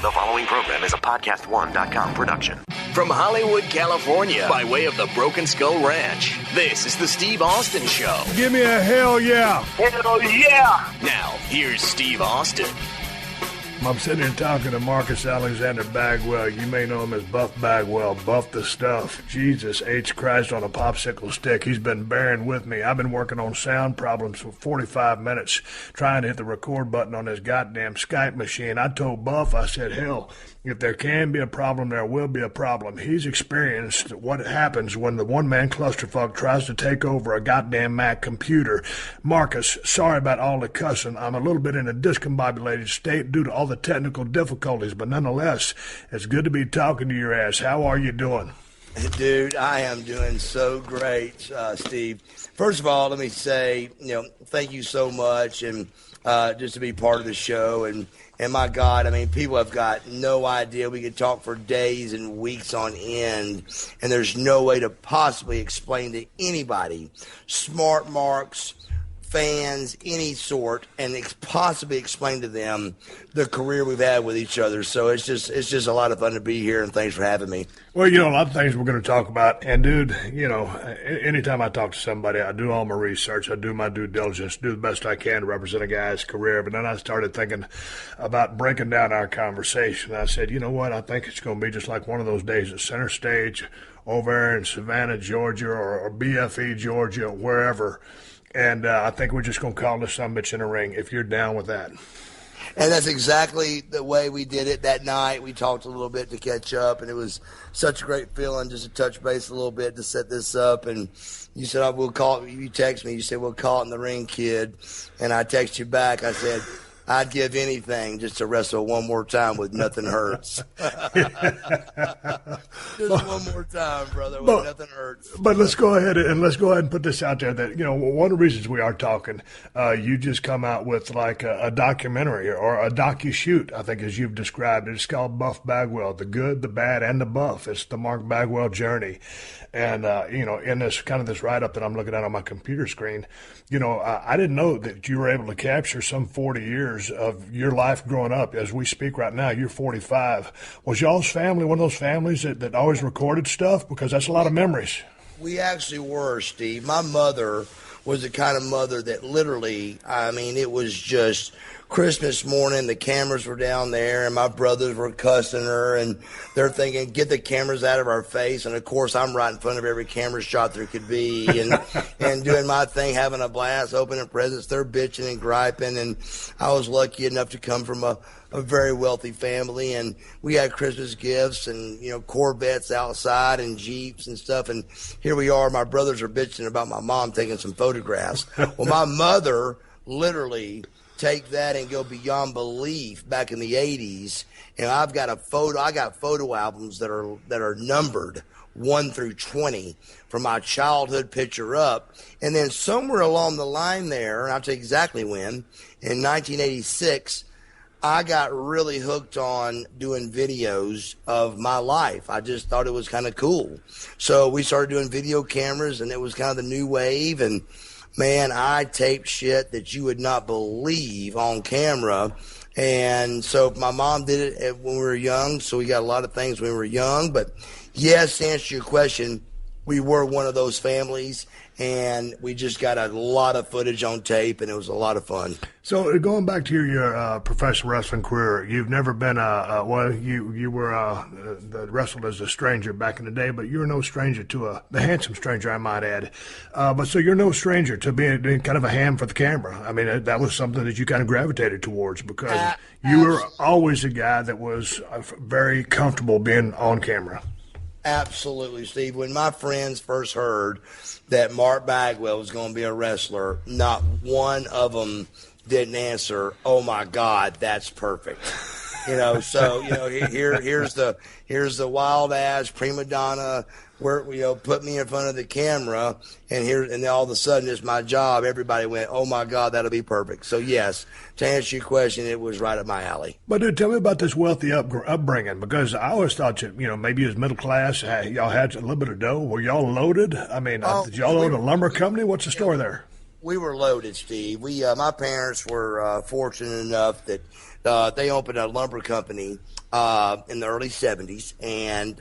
The following program is a PodcastOne.com production. From Hollywood, California, by way of the Broken Skull Ranch, this is the Steve Austin Show. Give me a hell yeah. Hell yeah. Now, here's Steve Austin. I'm sitting here talking to Marcus Alexander Bagwell. You may know him as Buff Bagwell, Buff the Stuff. Jesus H. Christ on a popsicle stick. He's been bearing with me. I've been working on sound problems for 45 minutes, trying to hit the record button on this goddamn Skype machine. I told Buff, I said, hell, if there can be a problem, there will be a problem. He's experienced what happens when the one-man clusterfuck tries to take over a goddamn Mac computer. Marcus, sorry about all the cussing. I'm a little bit in a discombobulated state due to all the technical difficulties, but nonetheless, it's good to be talking to your ass. How are you doing? Dude, I am doing so great, Steve. First of all, let me say, thank you so much, and just to be part of the show. And my God, I mean, people have got no idea. We could talk for days and weeks on end, and there's no way to possibly explain to anybody, smart marks, fans, any sort, and possibly explain to them the career we've had with each other. So it's just a lot of fun to be here, and thanks for having me. Well, a lot of things we're going to talk about. And, dude, anytime I talk to somebody, I do all my research. I do my due diligence, do the best I can to represent a guy's career. But then I started thinking about breaking down our conversation. I said, you know what, I think it's going to be just like one of those days at Center Stage over in Savannah, Georgia, or BFE, Georgia, wherever. And I think we're just going to call this sumbitch in the ring, if you're down with that. And that's exactly the way we did it that night. We talked a little bit to catch up, and it was such a great feeling just to touch base a little bit to set this up. And you said, we'll call it. You text me. You said, we'll call it in the ring, kid. And I text you back. I said, I'd give anything just to wrestle one more time with Nothing Hurts. Just one more time, brother, with Nothing Hurts. But let's go ahead and put this out there that, one of the reasons we are talking, you just come out with like a documentary or a docu-shoot, I think, as you've described it. It's called Buff Bagwell, the good, the bad, and the buff. It's the Marc Bagwell Journey. And, in this write-up that I'm looking at on my computer screen, I didn't know that you were able to capture some 40 years of your life growing up. As we speak right now, you're 45. Was y'all's family one of those families that always recorded stuff? Because that's a lot of memories. We actually were, Steve. My mother was the kind of mother that literally, it was just Christmas morning, the cameras were down there, and my brothers were cussing her, and they're thinking, get the cameras out of our face. And, of course, I'm right in front of every camera shot there could be and doing my thing, having a blast, opening presents. They're bitching and griping, and I was lucky enough to come from a very wealthy family, and we had Christmas gifts and, Corvettes outside and Jeeps and stuff. And here we are. My brothers are bitching about my mom taking some photographs. Well, my mother literally take that and go beyond belief back in the 80s. And I got photo albums that are numbered 1 through 20 from my childhood picture up. And then somewhere along the line there, and I'll tell you exactly when, in 1986, I got really hooked on doing videos of my life. I just thought it was kind of cool. So we started doing video cameras, and it was kind of the new wave. And man, I taped shit that you would not believe on camera. And so my mom did it when we were young, so we got a lot of things when we were young. But yes, to answer your question, we were one of those families, and we just got a lot of footage on tape, and it was a lot of fun. So going back to your professional wrestling career, you've never been you were wrestled as a stranger back in the day, but you're no stranger to the handsome stranger, I might add. But so you're no stranger to being kind of a ham for the camera. I mean, that was something that you kind of gravitated towards because you were always a guy that was very comfortable being on camera. Absolutely, Steve. When my friends first heard that Marc Bagwell was going to be a wrestler, not one of them didn't answer, oh, my God, that's perfect. Here's the wild-ass prima donna where, put me in front of the camera, and then all of a sudden it's my job. Everybody went, oh, my God, that'll be perfect. So, yes, to answer your question, it was right up my alley. But, dude, tell me about this wealthy upbringing, because I always thought maybe you was middle class, y'all had a little bit of dough. Were y'all loaded? I mean, did y'all own a lumber company? What's the story there? we were loaded, Steve. My parents were fortunate enough that they opened a lumber company in the early 70s. And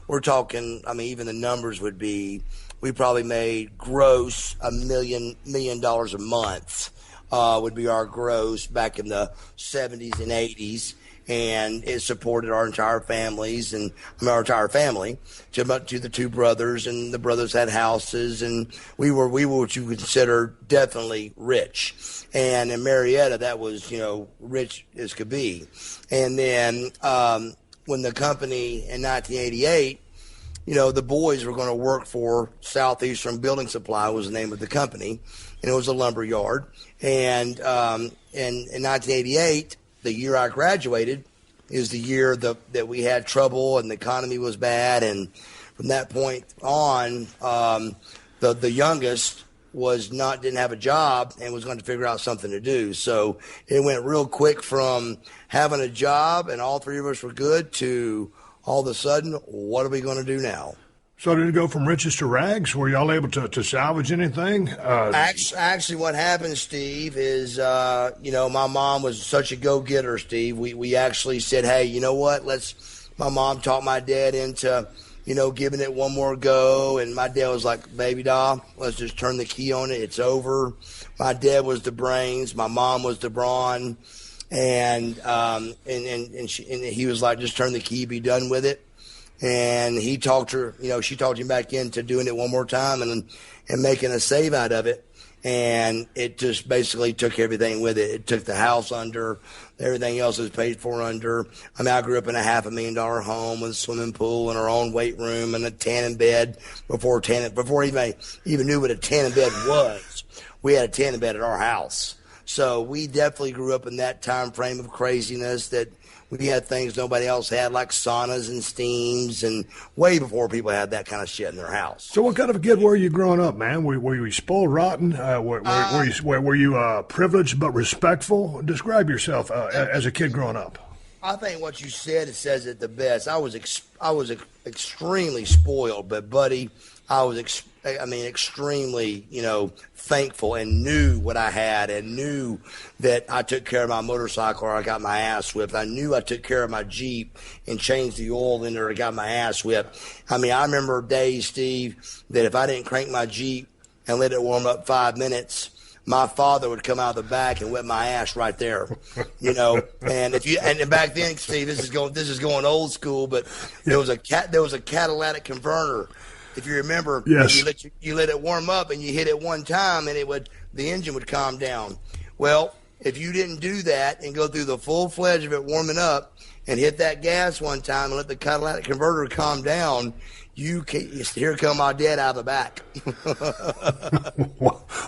we're talking, I mean, even the numbers would be, we probably made gross $1 million a month would be our gross back in the 70s and 80s. And it supported our entire families and our entire family to the two brothers, and the brothers had houses, and we were what you would consider definitely rich. And in Marietta, that was, rich as could be. And then when the company in 1988, the boys were going to work for Southeastern Building Supply was the name of the company, and it was a lumber yard. And in 1988, the year I graduated, is the year that we had trouble and the economy was bad. And from that point on, the youngest didn't have a job and was going to figure out something to do. So it went real quick from having a job and all three of us were good to all of a sudden, what are we going to do now? So did it go from riches to rags? Were y'all able to salvage anything? Actually, what happened, Steve, is, my mom was such a go-getter, Steve. We actually said, hey, you know what? My mom talked my dad into, giving it one more go. And my dad was like, baby doll, let's just turn the key on it. It's over. My dad was the brains. My mom was the brawn. And he was like, just turn the key, be done with it. And he talked her, she talked him back into doing it one more time and making a save out of it. And it just basically took everything with it. It took the house under, everything else was paid for under. I mean, I grew up in a $500,000 home with a swimming pool and our own weight room and a tanning bed before even knew what a tanning bed was. We had a tanning bed at our house. So we definitely grew up in that time frame of craziness that we had things nobody else had, like saunas and steams, and way before people had that kind of shit in their house. So what kind of a kid were you growing up, man? Were you spoiled rotten? Were you privileged but respectful? Describe yourself as a kid growing up. I think what you said, it says it the best. I was extremely spoiled, but, buddy, I was extremely, thankful and knew what I had and knew that I took care of my motorcycle or I got my ass whipped. I knew I took care of my Jeep and changed the oil in there or got my ass whipped. I mean, I remember days, Steve, that if I didn't crank my Jeep and let it warm up 5 minutes, my father would come out of the back and whip my ass right there, And and back then, Steve, this is going old school, but there was a catalytic converter. If you remember, yes. you let it warm up and you hit it one time and the engine would calm down. Well, if you didn't do that and go through the full fledged of it warming up and hit that gas one time and let the catalytic converter calm down, here come my dad out of the back.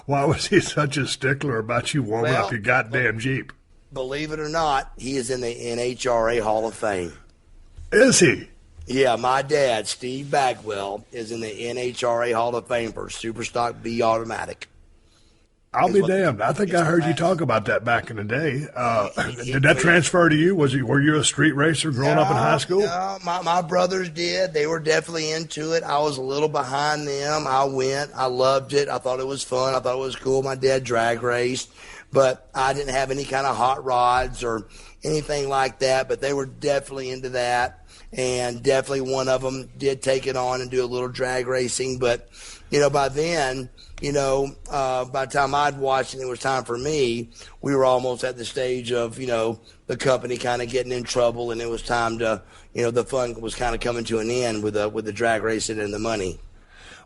Why was he such a stickler about you warming up your goddamn Jeep? Believe it or not, he is in the NHRA Hall of Fame. Is he? Yeah, my dad, Steve Bagwell, is in the NHRA Hall of Fame for Superstock B Automatic. I'll be damned. I think I heard you talk about that back in the day. Did that transfer to you? Were you a street racer growing up in high school? No, my brothers did. They were definitely into it. I was a little behind them. I went. I loved it. I thought it was fun. I thought it was cool. My dad drag raced, but I didn't have any kind of hot rods or anything like that, but they were definitely into that. And definitely one of them did take it on and do a little drag racing. But, by then, by the time I'd watched and it was time for me, we were almost at the stage of, the company kind of getting in trouble. And it was time to, the fun was kind of coming to an end with the drag racing and the money.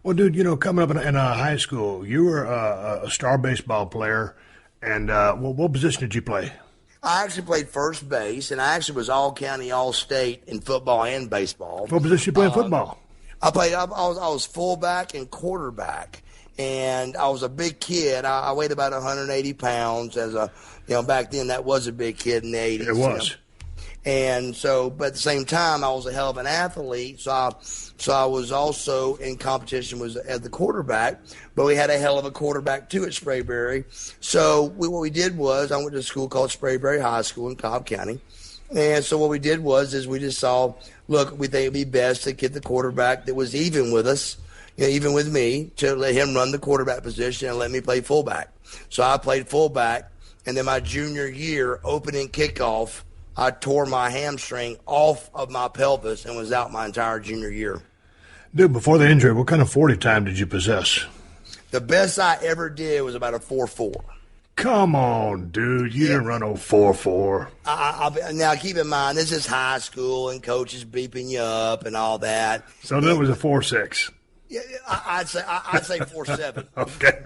Well, dude, coming up in high school, you were a star baseball player. And what position did you play? I actually played first base, and I actually was all-county, all-state in football and baseball. What position you play in football? I was fullback and quarterback, and I was a big kid. I weighed about 180 pounds back then that was a big kid in the 80s. It was. And so, but at the same time, I was a hell of an athlete, so I was also in competition as the quarterback, but we had a hell of a quarterback too at Sprayberry. So what we did was I went to a school called Sprayberry High School in Cobb County. And so what we did was we just saw, look, we think it'd be best to get the quarterback that was even with us, even with me, to let him run the quarterback position and let me play fullback. So I played fullback, and then my junior year, opening kickoff, I tore my hamstring off of my pelvis and was out my entire junior year. Dude, before the injury, what kind of 40 time did you possess? The best I ever did was about a 4.4. Come on, dude. You didn't run a 4.4. Now, keep in mind, this is high school and coaches beeping you up and all that. So that was a 4.6. Yeah, I'd say 4.7. Okay,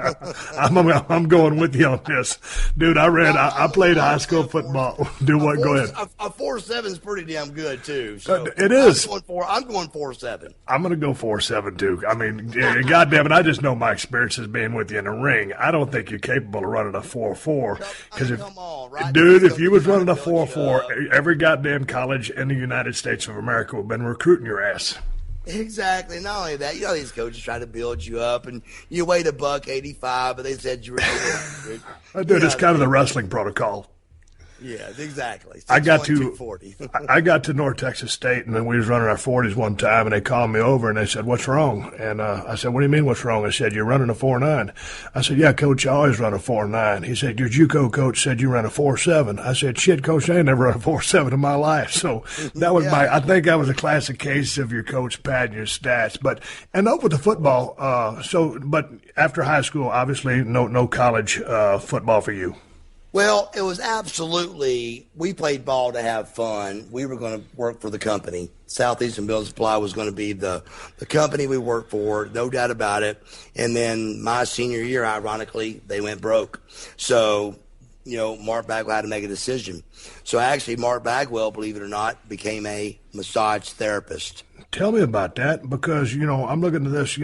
I'm going with you on this, dude. I played high school football. Do what? Go ahead. A 4.7 is pretty damn good too. So it is. I'm going 4.7. I'm going to go 4.7 too. I mean, goddamn it! I just know my experiences being with you in the ring. I don't think you're capable of running a 4.4. Because dude, if you was running a 4.4, every goddamn college in the United States of America would have been recruiting your ass. Exactly. Not only that, these coaches try to build you up, and you weighed $185, but they said you were. Dude, it's kind of the wrestling protocol. Yeah, exactly. I got to North Texas State, and then we was running our 40s one time, and they called me over, and they said, "What's wrong?" And I said, "What do you mean, what's wrong?" I said, "You're running a 4.9." I said, "Yeah, Coach, I always run a 4.9." He said, "Your JUCO coach said you ran a 4.7." I said, "Shit, Coach, I ain't never run a 4.7 in my life." So that was I think that was a classic case of your coach padding your stats. But up with the football. But after high school, obviously, no college football for you. Well, it was absolutely, we played ball to have fun. We were going to work for the company. Southeastern Building Supply was going to be the company we worked for, no doubt about it. And then my senior year, ironically, they went broke. So, Marc Bagwell had to make a decision. So actually, Marc Bagwell, believe it or not, became a massage therapist. Tell me about that, because, I'm looking at this, I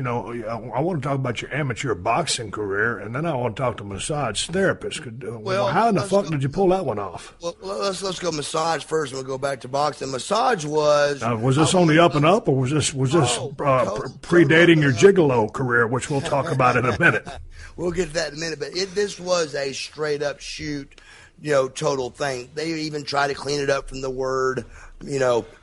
want to talk about your amateur boxing career, and then I want to talk to massage therapist. How in the fuck did you pull that one off? Well, let's go massage first, and we'll go back to boxing. Massage was... was this on the up and up, or was this predating your gigolo career, which we'll talk about in a minute? We'll get to that in a minute, but this was a straight-up shoot, total thing. They even try to clean it up from the word...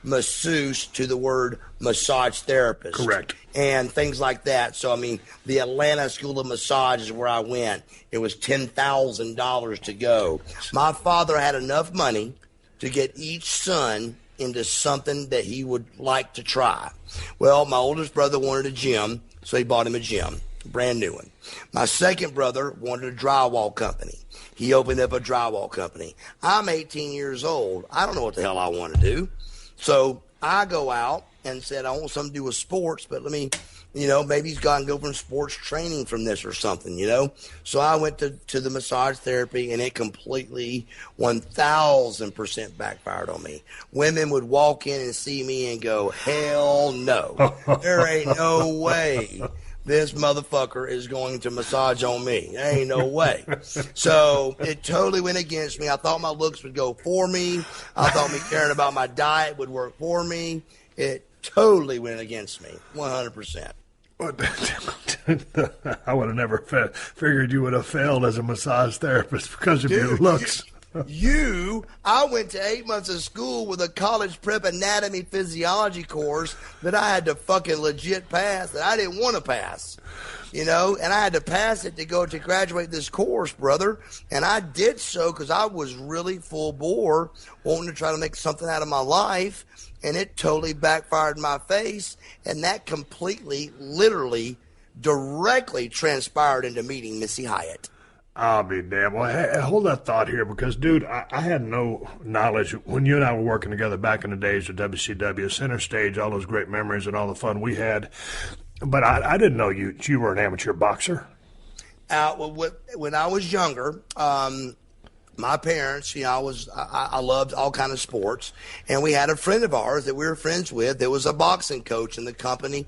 masseuse to the word massage therapist. Correct. And things like that. So, the Atlanta School of Massage is where I went. It was $10,000 to go. My father had enough money to get each son into something that he would like to try. Well, my oldest brother wanted a gym, so he bought him a gym, a brand new one. My second brother wanted a drywall company. He opened up a drywall company. I'm 18 years old. I don't know what the hell I want to do. So I go out and said, I want something to do with sports, but let me, maybe he's got to go from sports training from this or something, So I went to the massage therapy, and it completely 1,000% backfired on me. Women would walk in and see me and go, hell no. There ain't no way this motherfucker is going to massage on me. There ain't no way. So it totally went against me. I thought my looks would go for me. I thought me caring about my diet would work for me. It totally went against me, 100%. I would have never figured you would have failed as a massage therapist because of your looks. I went to 8 months of school with a college prep anatomy physiology course that I had to fucking legit pass, that I didn't want to pass, and I had to pass it to go to graduate this course, brother. And I did so because I was really full bore wanting to try to make something out of my life, and it totally backfired in my face, and that completely, literally, directly transpired into meeting Missy Hyatt. I'll be damned. Well, hey, hold that thought here because, dude, I had no knowledge. When you and I were working together back in the days of WCW, Center Stage, all those great memories and all the fun we had. But I didn't know you were an amateur boxer. When I was younger, my parents, I loved all kind of sports, and we had a friend of ours that we were friends with that was a boxing coach, and the company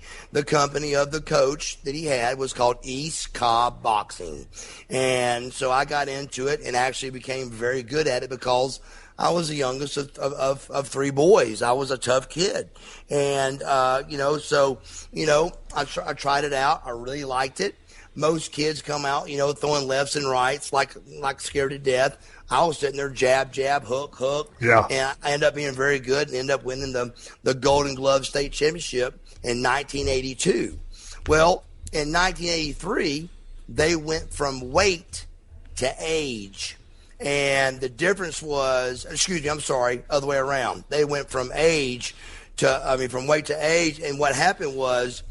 of the coach that he had was called East Cobb Boxing. And so I got into it and actually became very good at it because I was the youngest of three boys. I was a tough kid. And, I tried it out. I really liked it. Most kids come out, throwing lefts and rights like scared to death. I was sitting there, jab, jab, hook, hook. Yeah. And I ended up being very good and ended up winning the Golden Glove State Championship in 1982. Well, in 1983, they went from weight to age. And the difference was, other way around. They went from from weight to age. And what happened was,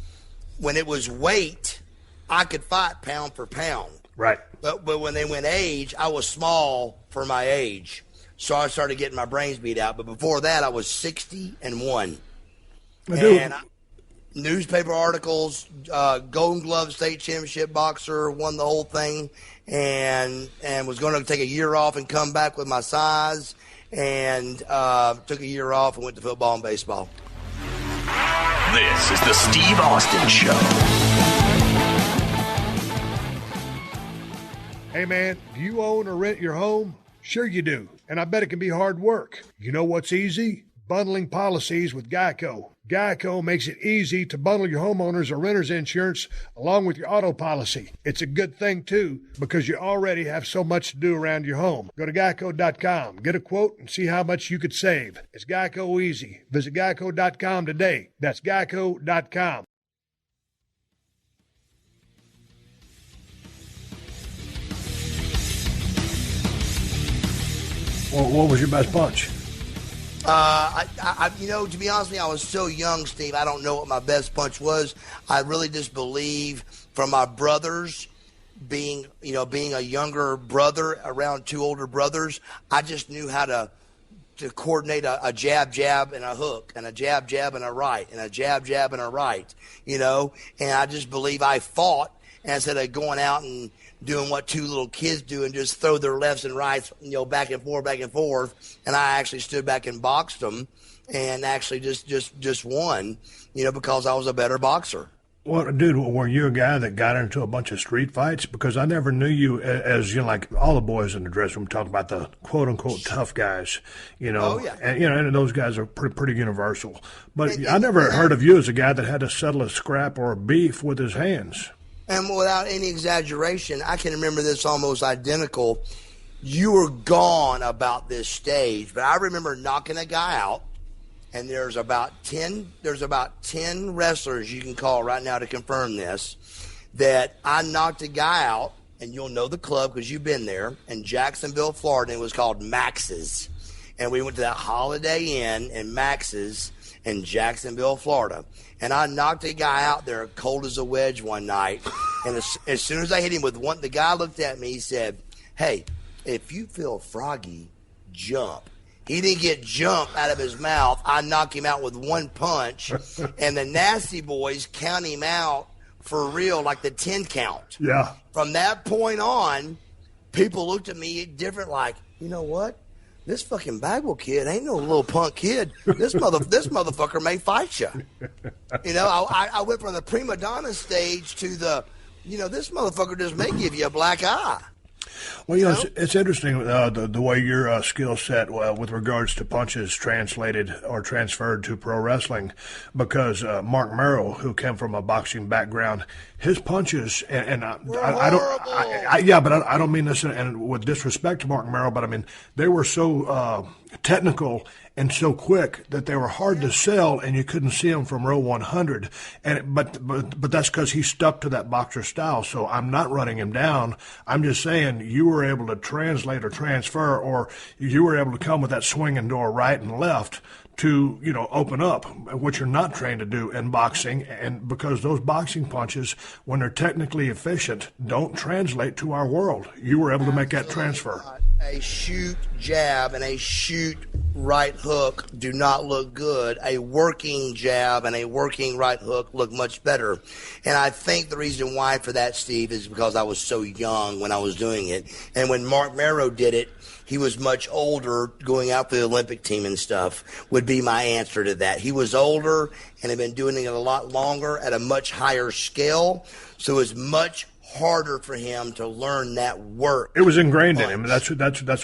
when it was weight, I could fight pound for pound. Right. But when they went age, I was small for my age. So I started getting my brains beat out. But before that, I was 60-1. And newspaper articles, Golden Glove state championship boxer, won the whole thing, and was going to take a year off and come back with my size, and took a year off and went to football and baseball. This is the Steve Austin Show. Hey, man, do you own or rent your home? Sure you do, and I bet it can be hard work. You know what's easy? Bundling policies with Geico. Geico makes it easy to bundle your homeowners or renters insurance along with your auto policy. It's a good thing, too, because you already have so much to do around your home. Go to geico.com, get a quote, and see how much you could save. It's Geico easy. Visit geico.com today. That's geico.com. Well, what was your best punch? To be honest with you, I was so young, Steve. I don't know what my best punch was. I really just believe from my brothers being a younger brother around two older brothers, I just knew how to coordinate a jab, jab, and a hook, and a jab, jab, and a right, and a jab, jab, and a right, and I just believe I fought instead of going out and doing what two little kids do and just throw their lefts and rights, back and forth. And I actually stood back and boxed them and actually just won, because I was a better boxer. Well, dude, were you a guy that got into a bunch of street fights? Because I never knew you as, like all the boys in the dressing room talk about the quote-unquote tough guys, Oh, yeah. And those guys are pretty universal. But I never heard of you as a guy that had to settle a scrap or a beef with his hands. And without any exaggeration, I can remember this almost identical. You were gone about this stage, but I remember knocking a guy out, and there's about 10 wrestlers you can call right now to confirm this, that I knocked a guy out, and you'll know the club because you've been there, in Jacksonville, Florida, and it was called Max's. And we went to that Holiday Inn in Max's in Jacksonville, Florida. And I knocked a guy out there cold as a wedge one night. And as soon as I hit him with one, the guy looked at me, he said, "Hey, if you feel froggy, jump." He didn't get jump out of his mouth. I knocked him out with one punch. And the Nasty Boys count him out for real, like the 10 count. Yeah. From that point on, people looked at me different, like, you know what? This fucking Bagwell kid ain't no little punk kid. This motherfucker may fight you. I went from the prima donna stage to this motherfucker just may give you a black eye. Well, it's interesting the way your skill set with regards to punches translated or transferred to pro wrestling, because Marc Merrill, who came from a boxing background, his punches and I don't mean this and with disrespect to Marc Merrill, but I mean they were so technical and so quick that they were hard to sell, and you couldn't see them from row 100. But that's because he stuck to that boxer style. So I'm not running him down. I'm just saying you were able to translate or transfer, or you were able to come with that swinging door right and left to, open up, which you're not trained to do in boxing. And because those boxing punches, when they're technically efficient, don't translate to our world. You were able to make that transfer. A shoot jab and a shoot right hook do not look good. A working jab and a working right hook look much better. And I think the reason why for that, Steve, is because I was so young when I was doing it. And when Marc Merrill did it, he was much older, going out for the Olympic team and stuff, would be my answer to that. He was older and had been doing it a lot longer at a much higher scale, so it was much harder for him to learn that work. It was ingrained in him. That's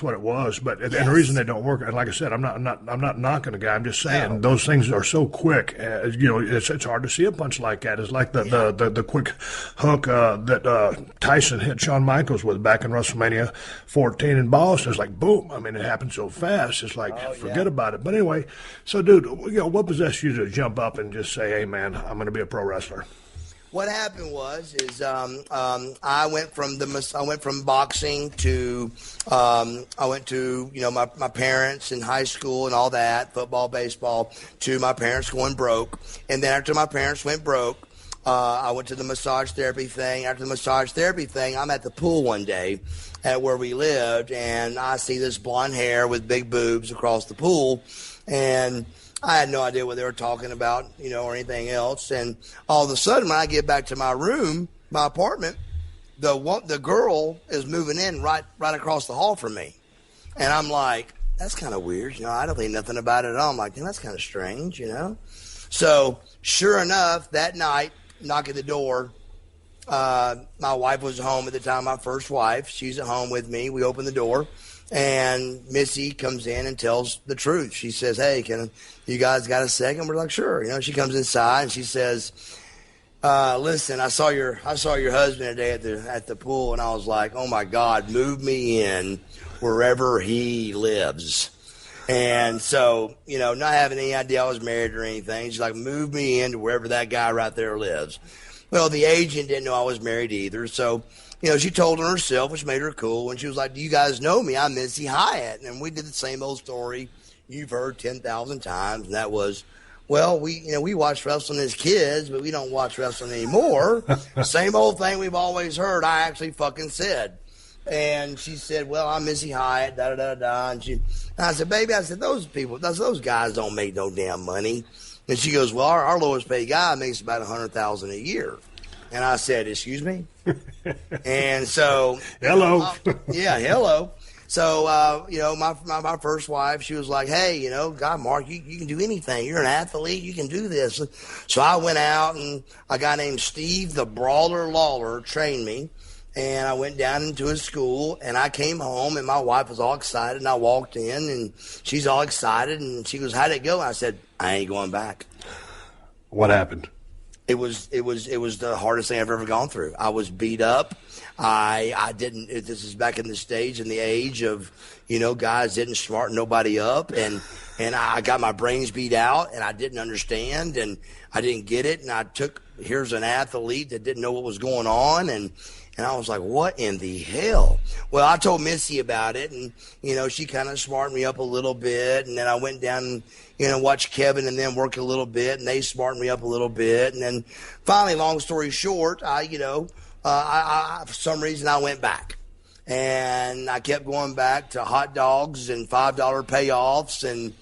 what it was. But and the reason they don't work, and like I said, I'm not knocking the guy. I'm just saying those things are so quick. It's hard to see a punch like that. It's like the quick hook that Tyson hit Shawn Michaels with back in WrestleMania 14 in Boston. It's like boom. I mean, it happened so fast. It's like forget about it. But anyway, so dude, what possessed you to jump up and just say, "Hey, man, I'm going to be a pro wrestler"? what happened was I went from boxing to I went to my parents in high school and all that, football, baseball, to my parents going broke, and then after my parents went broke, I went to the massage therapy thing. After the massage therapy thing, I'm at the pool one day at where we lived, and I see this blonde hair with big boobs across the pool, and I had no idea what they were talking about, or anything else. And all of a sudden, when I get back to my room, my apartment, the girl is moving in right across the hall from me. And I'm like, that's kind of weird. I don't think nothing about it at all. I'm like, that's kind of strange, So sure enough, that night, knock at the door, my wife was home at the time, my first wife. She's at home with me. We open the door. And Missy comes in and tells the truth. She says, "Hey, you guys got a second?" We're like, "Sure." She comes inside and she says, "Listen, I saw your husband today at the pool, and I was like, oh my God, move me in wherever he lives." And so, not having any idea I was married or anything, she's like, "Move me into wherever that guy right there lives." Well, the agent didn't know I was married either, so. She told on herself, which made her cool. And she was like, "Do you guys know me? I'm Missy Hyatt." And we did the same old story you've heard 10,000 times. And that was, well, we watched wrestling as kids, but we don't watch wrestling anymore. Same old thing we've always heard. I actually fucking said. And she said, "Well, I'm Missy Hyatt, da-da-da-da." And I said, "Baby," those guys don't make no damn money. And she goes, "Well, our lowest paid guy makes about $100,000 a year." And I said, "Excuse me?" And so, hello. Yeah, hello. So, my first wife, she was like, "Hey, God, Mark, you can do anything. You're an athlete. You can do this." So I went out, and a guy named Steve the Brawler Lawler trained me. And I went down into his school, and I came home, and my wife was all excited. And I walked in, and she's all excited, and she goes, "How'd it go?" And I said, "I ain't going back." What happened? It was the hardest thing I've ever gone through. I was beat up. This is back in the stage and the age of, guys didn't smarten nobody up, and I got my brains beat out, and I didn't understand, and I didn't get it, and here's an athlete that didn't know what was going on, and I was like, what in the hell? Well, I told Missy about it, and, she kind of smartened me up a little bit, and then I went down and, watched Kevin and them work a little bit, and they smartened me up a little bit, and then finally, long story short, I for some reason, I went back, and I kept going back to hot dogs and $5 payoffs, and,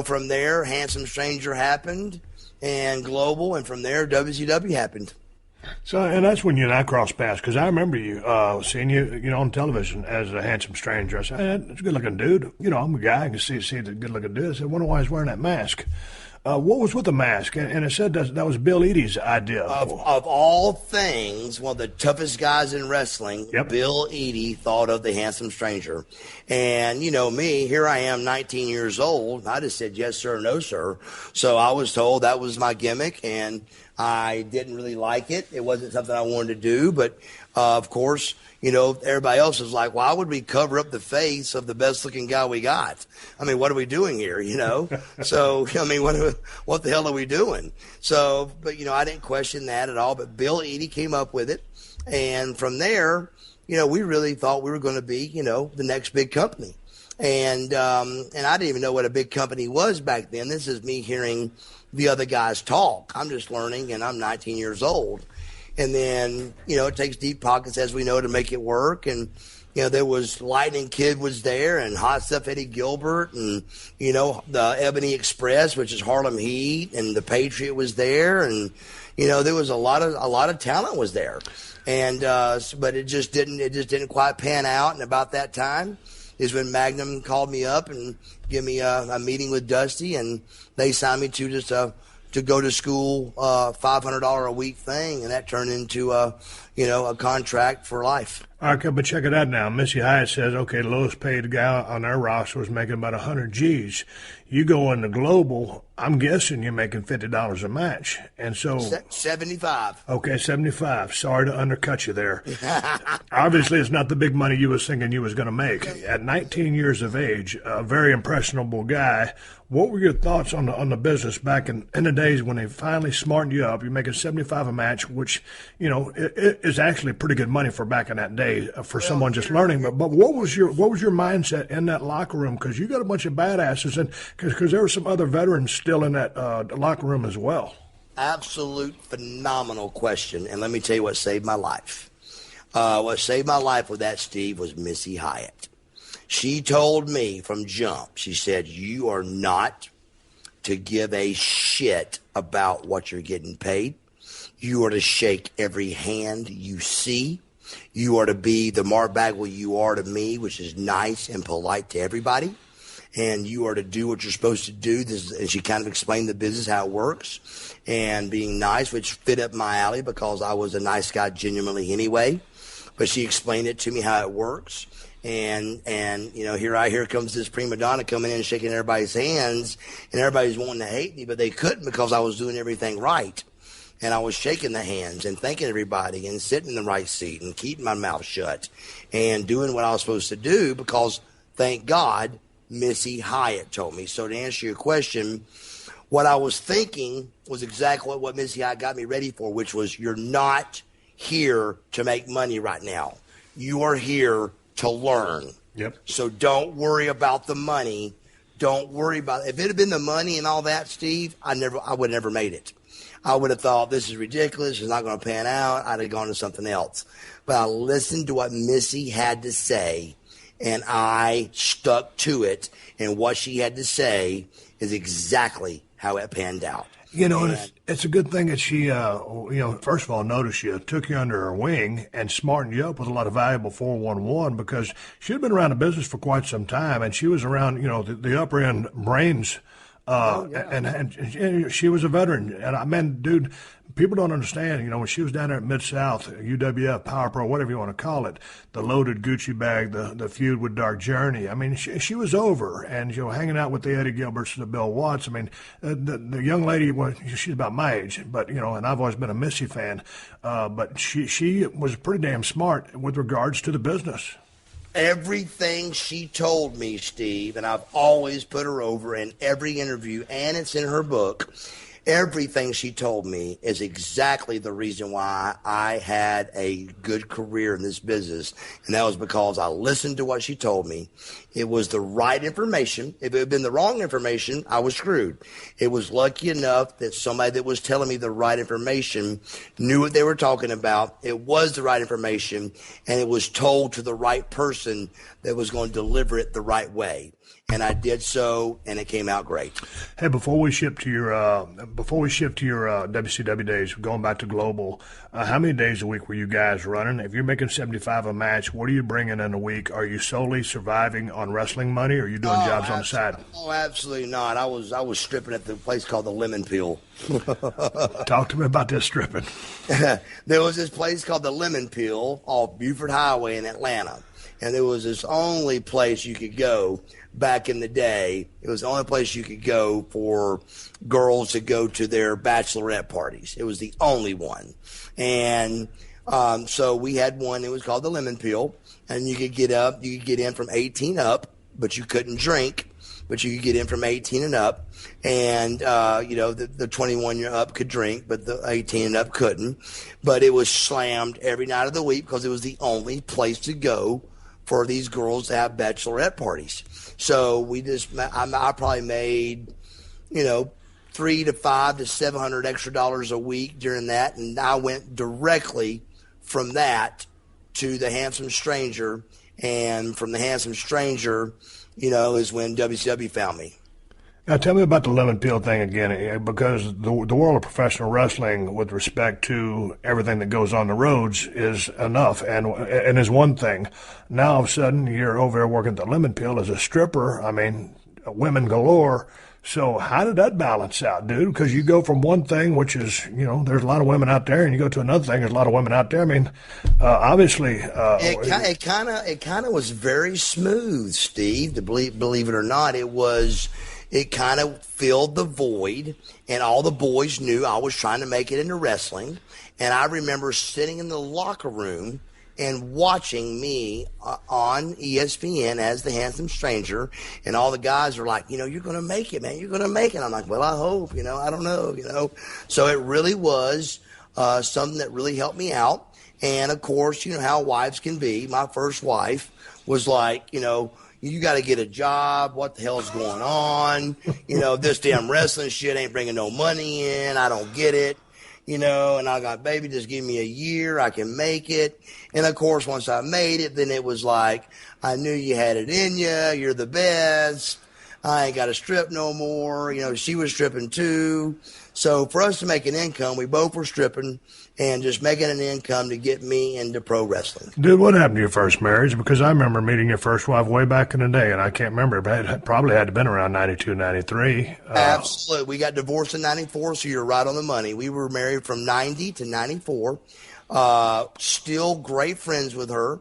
from there, Handsome Stranger happened, and Global, and from there, WCW happened. So, and that's when you and I crossed paths, because I remember you seeing you, on television as a handsome stranger. I said, "Hey, that's a good-looking dude." I'm a guy. I can see the good-looking dude. I said, "I wonder why he's wearing that mask." What was with the mask? And it said that was Bill Eadie's idea. Of all things, one of the toughest guys in wrestling, yep. Bill Eadie thought of the Handsome Stranger. And, me, here I am, 19 years old. I just said, "Yes, sir, no, sir." So I was told that was my gimmick, and I didn't really like it. It wasn't something I wanted to do, but of course, everybody else is like, "Why would we cover up the face of the best looking guy we got? I mean, what are we doing here, So, I mean, what the hell are we doing?" So, but, I didn't question that at all, but Bill Eadie came up with it. And from there, we really thought we were going to be, the next big company. And I didn't even know what a big company was back then. This is me hearing the other guys talk. I'm just learning, and I'm 19 years old. And then, it takes deep pockets, as we know, to make it work. And, there was Lightning Kid was there, and Hot Stuff Eddie Gilbert, and, the Ebony Express, which is Harlem Heat, and the Patriot was there. And, there was a lot of talent was there. And, but it just didn't quite pan out. And about that time is when Magnum called me up and gave me a meeting with Dusty, and they signed me to just to go to school, $500 a week thing, and that turned into a contract for life. Okay, but check it out now. Missy Hyatt says, okay, the lowest paid guy on our roster was making about 100 G's. You go into global, I'm guessing you're making $50 a match. And so 75. Okay, 75. Sorry to undercut you there. Obviously, it's not the big money you was thinking you was going to make. At 19 years of age, a very impressionable guy. What were your thoughts on the business back in the days when they finally smartened you up? You're making 75 a match, which, you know, it is actually pretty good money for back in that day for someone just learning. But what was your mindset in that locker room? Because you got a bunch of badasses, and because there were some other veterans still in that locker room as well. Absolute phenomenal question. And let me tell you what saved my life. What saved my life with that, Steve, was Missy Hyatt. She told me from jump, she said, you are not to give a shit about what you're getting paid. You are to shake every hand you see. You are to be the Marc Bagwell you are to me, which is nice and polite to everybody. And you are to do what you're supposed to do. And she kind of explained the business, how it works, and being nice, which fit up my alley because I was a nice guy genuinely anyway. But she explained it to me how it works. And you know, here comes this prima donna coming in and shaking everybody's hands, and everybody's wanting to hate me, but they couldn't because I was doing everything right. And I was shaking the hands and thanking everybody and sitting in the right seat and keeping my mouth shut and doing what I was supposed to do because, thank God, Missy Hyatt told me. So to answer your question, what I was thinking was exactly what Missy Hyatt got me ready for, which was you're not here to make money right now. You are here to learn. Yep. So don't worry about the money. Don't worry about it. If it had been the money and all that, Steve, I would have never made it. I would have thought this is ridiculous. It's not going to pan out. I'd have gone to something else. But I listened to what Missy had to say, and I stuck to it. And what she had to say is exactly how it panned out. You know, it's a good thing that she, first of all, noticed you, took you under her wing, and smartened you up with a lot of valuable 411 because she had been around the business for quite some time, and she was around, you know, the upper end brains. And she was a veteran. And I mean, dude, people don't understand, you know, when she was down there at Mid-South, UWF, Power Pro, whatever you want to call it, the loaded Gucci bag, the feud with Dark Journey. I mean, she was over, and, you know, hanging out with the Eddie Gilberts, the Bill Watts. I mean, the young lady, she's about my age, but, you know, and I've always been a Missy fan, but she was pretty damn smart with regards to the business. Everything she told me, Steve, and I've always put her over in every interview, and it's in her book, everything she told me is exactly the reason why I had a good career in this business, and that was because I listened to what she told me. It was the right information. If it had been the wrong information, I was screwed. It was lucky enough that somebody that was telling me the right information knew what they were talking about. It was the right information, and it was told to the right person that was going to deliver it the right way. And I did so, and it came out great. Hey, before we shift to your WCW days, going back to global, how many days a week were you guys running? If you're making 75 a match, what are you bringing in a week? Are you solely surviving on wrestling money, or are you doing jobs on the side? Oh, absolutely not. I was stripping at the place called the Lemon Peel. Talk to me about this stripping. There was this place called the Lemon Peel off Buford Highway in Atlanta, and there was this only place you could go. Back in the day, it was the only place you could go for girls to go to their bachelorette parties. It was the only one. And so we had one. It was called the Lemon Peel. And you could get in from 18 up, but you couldn't drink. But you could get in from 18 and up. And, the 21 year up could drink, but the 18 and up couldn't. But it was slammed every night of the week because it was the only place to go for these girls to have bachelorette parties. So I probably made, $300 to $500 to $700 extra a week during that. And I went directly from that to the Handsome Stranger. And from the Handsome Stranger, is when WCW found me. Now, tell me about the Lemon Peel thing again, because the world of professional wrestling, with respect to everything that goes on the roads, is enough and is one thing. Now, all of a sudden, you're over there working at the Lemon Peel as a stripper. I mean, women galore. So how did that balance out, dude? Because you go from one thing, which is, there's a lot of women out there, and you go to another thing, there's a lot of women out there. I mean, obviously. It kind of was very smooth, Steve, to believe it or not. It was it kind of filled the void, and all the boys knew I was trying to make it into wrestling. And I remember sitting in the locker room and watching me on ESPN as the handsome stranger, and all the guys are like, you're going to make it, man. You're going to make it. I'm like, well, I hope, I don't know. So it really was something that really helped me out. And, of course, how wives can be. My first wife was like, you got to get a job. What the hell's going on? This damn wrestling shit ain't bringing no money in. I don't get it. And I got, baby, just give me a year. I can make it. And, of course, once I made it, then it was like, I knew you had it in you. You're the best. I ain't got to strip no more. She was stripping too. So for us to make an income, we both were stripping and just making an income to get me into pro wrestling. Dude, what happened to your first marriage? Because I remember meeting your first wife way back in the day, and I can't remember, but it probably had to have been around 92, 93. Absolutely. We got divorced in 94, so you're right on the money. We were married from 90 to 94. Still great friends with her.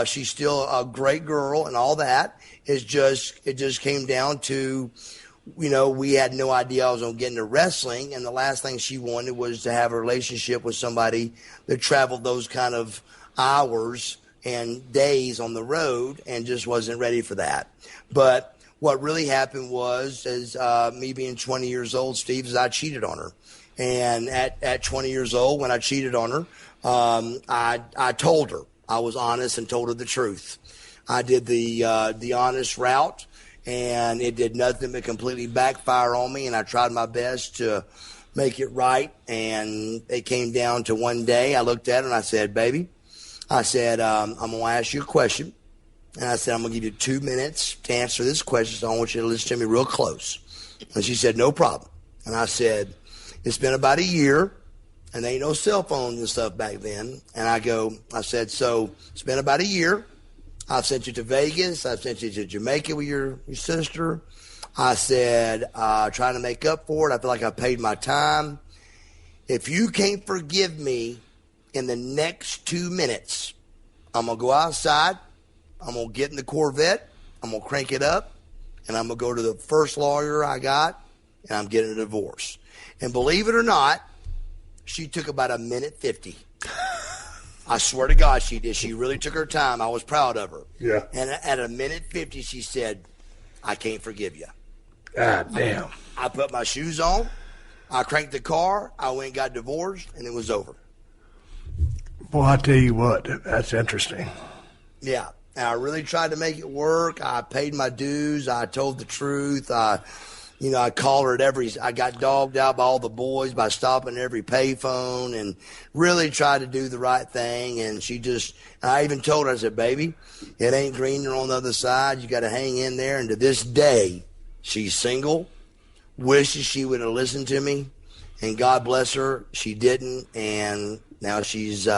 She's still a great girl and all that. It just came down to, we had no idea I was going to get into wrestling, and the last thing she wanted was to have a relationship with somebody that traveled those kind of hours and days on the road, and just wasn't ready for that. But what really happened was, as me being 20 years old, Steve, is I cheated on her. And at 20 years old, when I cheated on her, I told her. I was honest and told her the truth. I did the honest route, and it did nothing but completely backfire on me, and I tried my best to make it right. And it came down to one day I looked at her and I said, baby, I'm going to ask you a question. And I said, I'm going to give you 2 minutes to answer this question, so I want you to listen to me real close. And she said, no problem. And I said, it's been about a year, and there ain't no cell phones and stuff back then. And I said, so it's been about a year. I've sent you to Vegas. I've sent you to Jamaica with your sister. I said, trying to make up for it. I feel like I paid my time. If you can't forgive me in the next 2 minutes, I'm going to go outside. I'm going to get in the Corvette. I'm going to crank it up. And I'm going to go to the first lawyer I got, and I'm getting a divorce. And believe it or not, she took about 1:50. I swear to God she did. She really took her time. I was proud of her. Yeah. And at 1:50, she said, I can't forgive you. God damn. I put my shoes on. I cranked the car. I went and got divorced, and it was over. Boy, I tell you what, that's interesting. Yeah. And I really tried to make it work. I paid my dues. I told the truth. I called her I got dogged out by all the boys by stopping at every payphone, and really tried to do the right thing. And I even told her, I said, baby, it ain't greener on the other side. You got to hang in there. And to this day, she's single, wishes she would have listened to me. And God bless her, she didn't. And now she's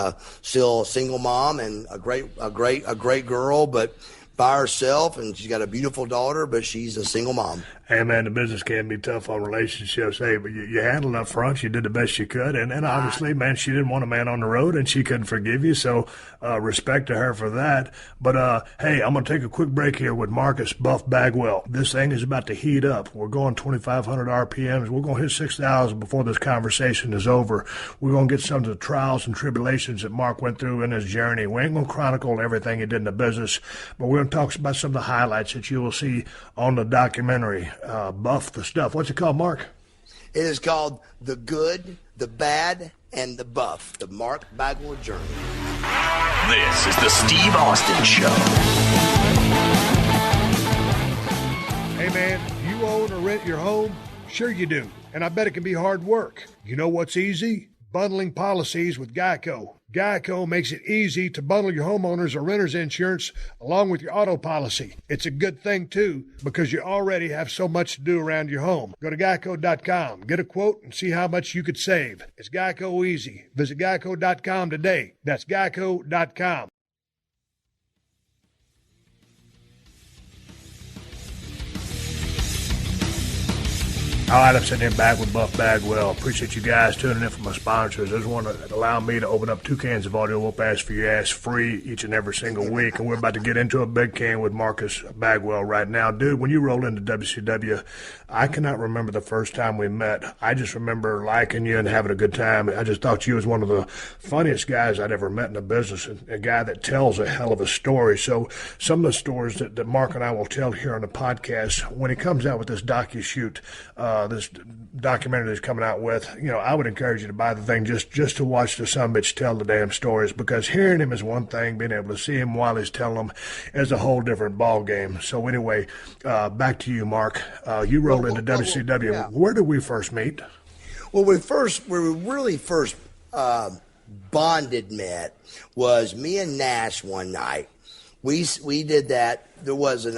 still a single mom and a great girl, but by herself, and she's got a beautiful daughter, but she's a single mom. Hey, man, the business can be tough on relationships. Hey, but you handled it up front. You did the best you could. And obviously, man, she didn't want a man on the road, and she couldn't forgive you. So respect to her for that. But, hey, I'm going to take a quick break here with Marcus Buff Bagwell. This thing is about to heat up. We're going 2,500 RPMs. We're going to hit 6,000 before this conversation is over. We're going to get some of the trials and tribulations that Mark went through in his journey. We ain't going to chronicle everything he did in the business, but we're going to talk about some of the highlights that you will see on the documentary. Buff the Stuff. What's it called, Mark? It is called The Good, the Bad, and the Buff, the Marc Bagwell Journey. This is the Steve Austin Show. Hey, man, do you own or rent your home? Sure you do, and I bet it can be hard work. You know what's easy? Bundling policies with Geico. Geico makes it easy to bundle your homeowners or renters insurance along with your auto policy. It's a good thing, too, because you already have so much to do around your home. Go to geico.com, get a quote, and see how much you could save. It's Geico easy. Visit geico.com today. That's geico.com. All right, I'm sitting here back with Buff Bagwell. Appreciate you guys tuning in for my sponsors. Those want to allow me to open up 2 cans of audio whoop ass for your ass free each and every single week. And we're about to get into a big can with Marcus Bagwell right now. Dude, when you rolled into WCW, I cannot remember the first time we met. I just remember liking you and having a good time. I just thought you was one of the funniest guys I'd ever met in the business, and a guy that tells a hell of a story. So some of the stories that Mark and I will tell here on the podcast, when he comes out with this docu-shoot, this documentary that's coming out with, I would encourage you to buy the thing just to watch the sumbitch tell the damn stories, because hearing him is one thing, being able to see him while he's telling them is a whole different ball game. So anyway, back to you, Mark. You rolled into WCW. Yeah. Where did we first meet? Well, we really first bonded met was me and Nash one night. We did that. There wasn't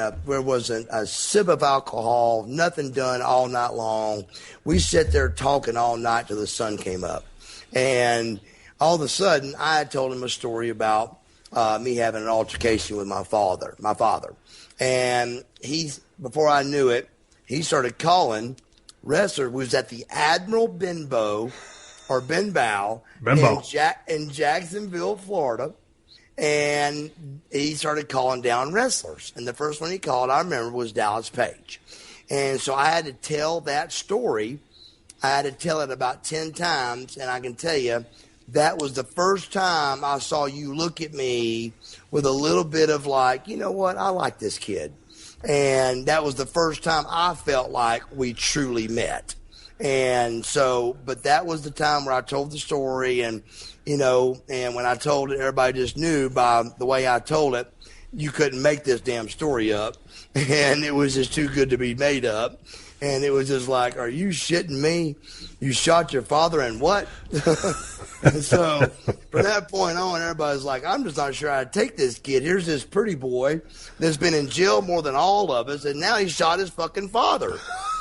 a sip of alcohol, nothing done all night long. We sat there talking all night till the sun came up. And all of a sudden, I had told him a story about me having an altercation with my father. And before I knew it, he started calling wrestler. We was at the Admiral Benbow in Jacksonville, Florida. And he started calling down wrestlers. And the first one he called, I remember, was Dallas Page. And so I had to tell that story. I had to tell it about 10 times. And I can tell you, that was the first time I saw you look at me with a little bit of like, you know what, I like this kid. And that was the first time I felt like we truly met. And so, but that was the time where I told the story, and when I told it, everybody just knew by the way I told it, you couldn't make this damn story up. And it was just too good to be made up. And it was just like, are you shitting me? You shot your father and what? And so from that point on, everybody's like, I'm just not sure I'd take this kid. Here's this pretty boy that's been in jail more than all of us, and now he shot his fucking father.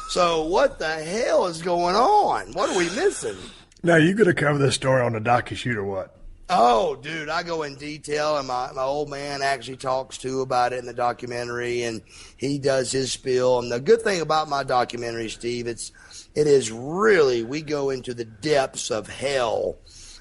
So what the hell is going on? What are we missing? Now, you going to cover this story on the docu-shoot or what? Oh, dude, I go in detail, and my old man actually talks, too, about it in the documentary, and he does his spiel. And the good thing about my documentary, Steve, it is really, we go into the depths of hell.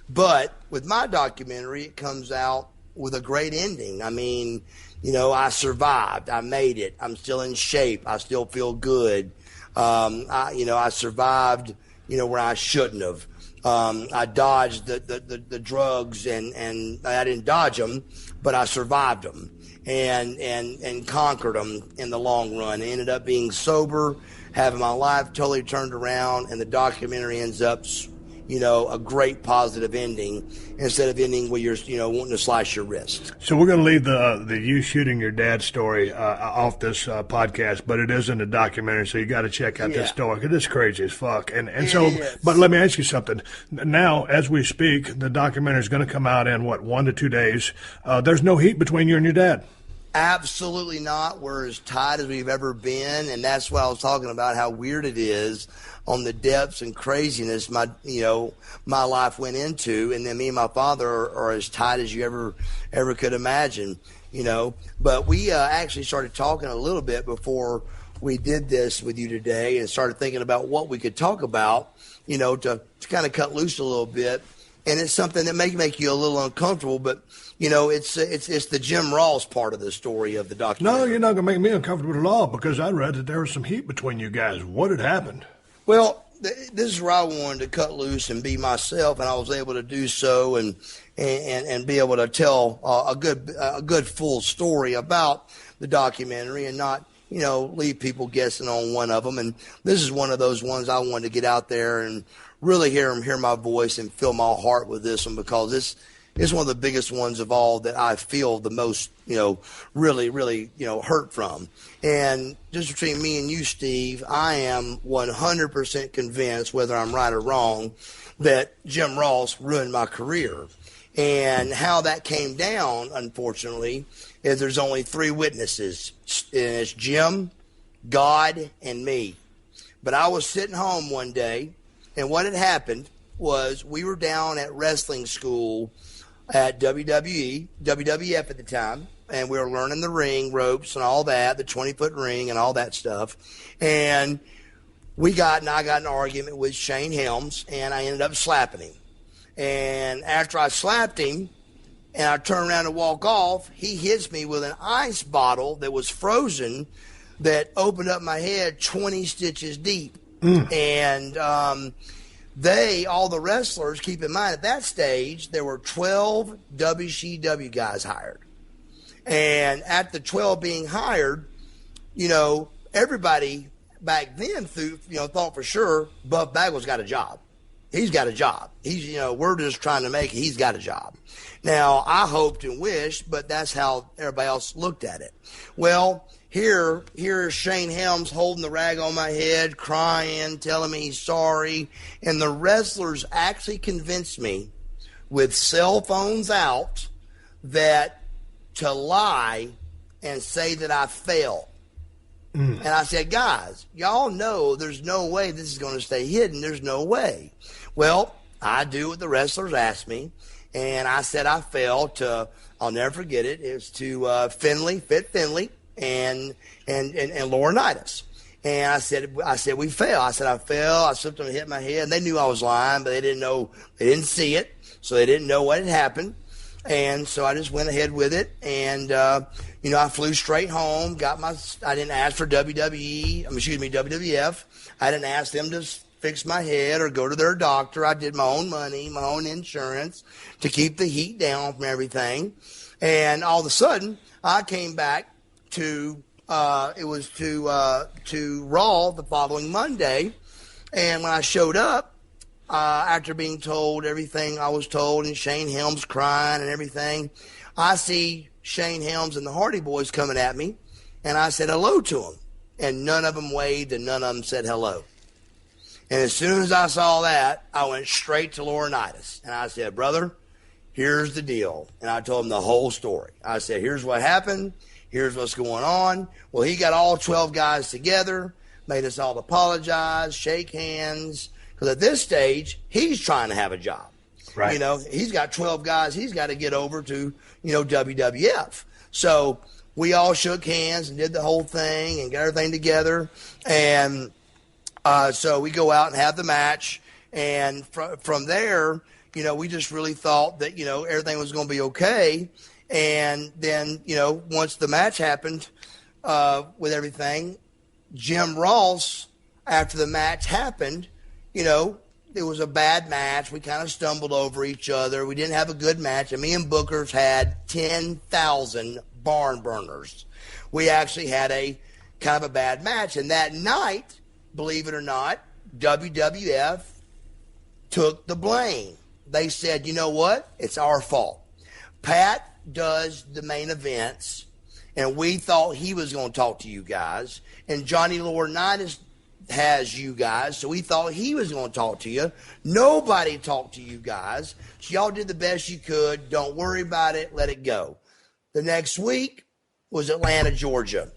But with my documentary, it comes out with a great ending. I mean, I survived. I made it. I'm still in shape. I still feel good. I survived, where I shouldn't have. I dodged the drugs and I didn't dodge them, but I survived them and conquered them in the long run. I ended up being sober, having my life totally turned around, and the documentary ends up, a great positive ending instead of ending where you're, wanting to slice your wrist. So we're going to leave the you shooting your dad story off this podcast, but it is in the documentary, so you got to check out this story, because it's crazy as fuck. And so, but let me ask you something. Now, as we speak, the documentary is going to come out in, 1 to 2 days. There's no heat between you and your dad. Absolutely not. We're as tight as we've ever been, and that's what I was talking about, how weird it is on the depths and craziness my life went into, and then me and my father are as tight as you ever could imagine, But we actually started talking a little bit before we did this with you today, and started thinking about what we could talk about, to kind of cut loose a little bit. And it's something that may make you a little uncomfortable, but it's the Jim Ross part of the story of the documentary. No, you're not going to make me uncomfortable at all, because I read that there was some heat between you guys. What had happened? Well, this is where I wanted to cut loose and be myself, and I was able to do so, and be able to tell a good full story about the documentary, and not leave people guessing on one of them. And this is one of those ones I wanted to get out there and really hear my voice and fill my heart with this one, because it's one of the biggest ones of all that I feel the most, really, really, hurt from. And just between me and you, Steve, I am 100% convinced, whether I'm right or wrong, that Jim Ross ruined my career. And how that came down, unfortunately, is there's only 3 witnesses, and it's Jim, God, and me. But I was sitting home one day, and what had happened was we were down at wrestling school at WWF at the time, and we were learning the ring ropes and all that, the 20-foot ring and all that stuff. And I got in an argument with Shane Helms, and I ended up slapping him. And after I slapped him, and I turned around to walk off, he hits me with an ice bottle that was frozen that opened up my head 20 stitches deep. And all the wrestlers, keep in mind, at that stage, there were 12 WCW guys hired. And at the 12 being hired, everybody back then thought for sure Buff Bagwell's got a job. He's got a job. We're just trying to make it. He's got a job. Now, I hoped and wished, but that's how everybody else looked at it. Well, here's Shane Helms holding the rag on my head, crying, telling me he's sorry. And the wrestlers actually convinced me, with cell phones out, that to lie and say that I fell. And I said, guys, y'all know there's no way this is going to stay hidden. There's no way. Well, I do what the wrestlers asked me, and I said I fell to, I'll never forget it, it was to Finley and Laurinaitis. And I said we fell. I said I fell. I slipped and hit my head. And they knew I was lying, but they didn't see it, so they didn't know what had happened. And so I just went ahead with it, and I flew straight home. I didn't ask for WWF. I didn't ask them to fix my head or go to their doctor. I did my own money, my own insurance to keep the heat down from everything. And all of a sudden, I came back to Raw the following Monday, and when I showed up, after being told everything I was told and Shane Helms crying and everything, I see Shane Helms and the Hardy Boys coming at me, and I said hello to them. And none of them waved and none of them said hello. And as soon as I saw that, I went straight to Laurinaitis. And I said, brother, here's the deal. And I told him the whole story. I said, here's what happened. Here's what's going on. Well, he got all 12 guys together, made us all apologize, shake hands. Because at this stage, he's trying to have a job. Right. He's got 12 guys he's got to get over to, WWF. So we all shook hands and did the whole thing and got everything together. And so we go out and have the match. And from there, we just really thought that, everything was going to be okay. And then, once the match happened with everything, Jim Ross, after the match happened, it was a bad match. We kind of stumbled over each other. We didn't have a good match. And me and Booker's had 10,000 barn burners. We actually had a kind of a bad match. And that night, believe it or not, WWF took the blame. They said, you know what? It's our fault. Pat does the main events, and we thought he was going to talk to you guys. And Johnny Laurinaitis has you guys, so we thought he was going to talk to you. Nobody talked to you guys, so y'all did the best you could. Don't worry about it. Let it go. The next week was Atlanta, Georgia.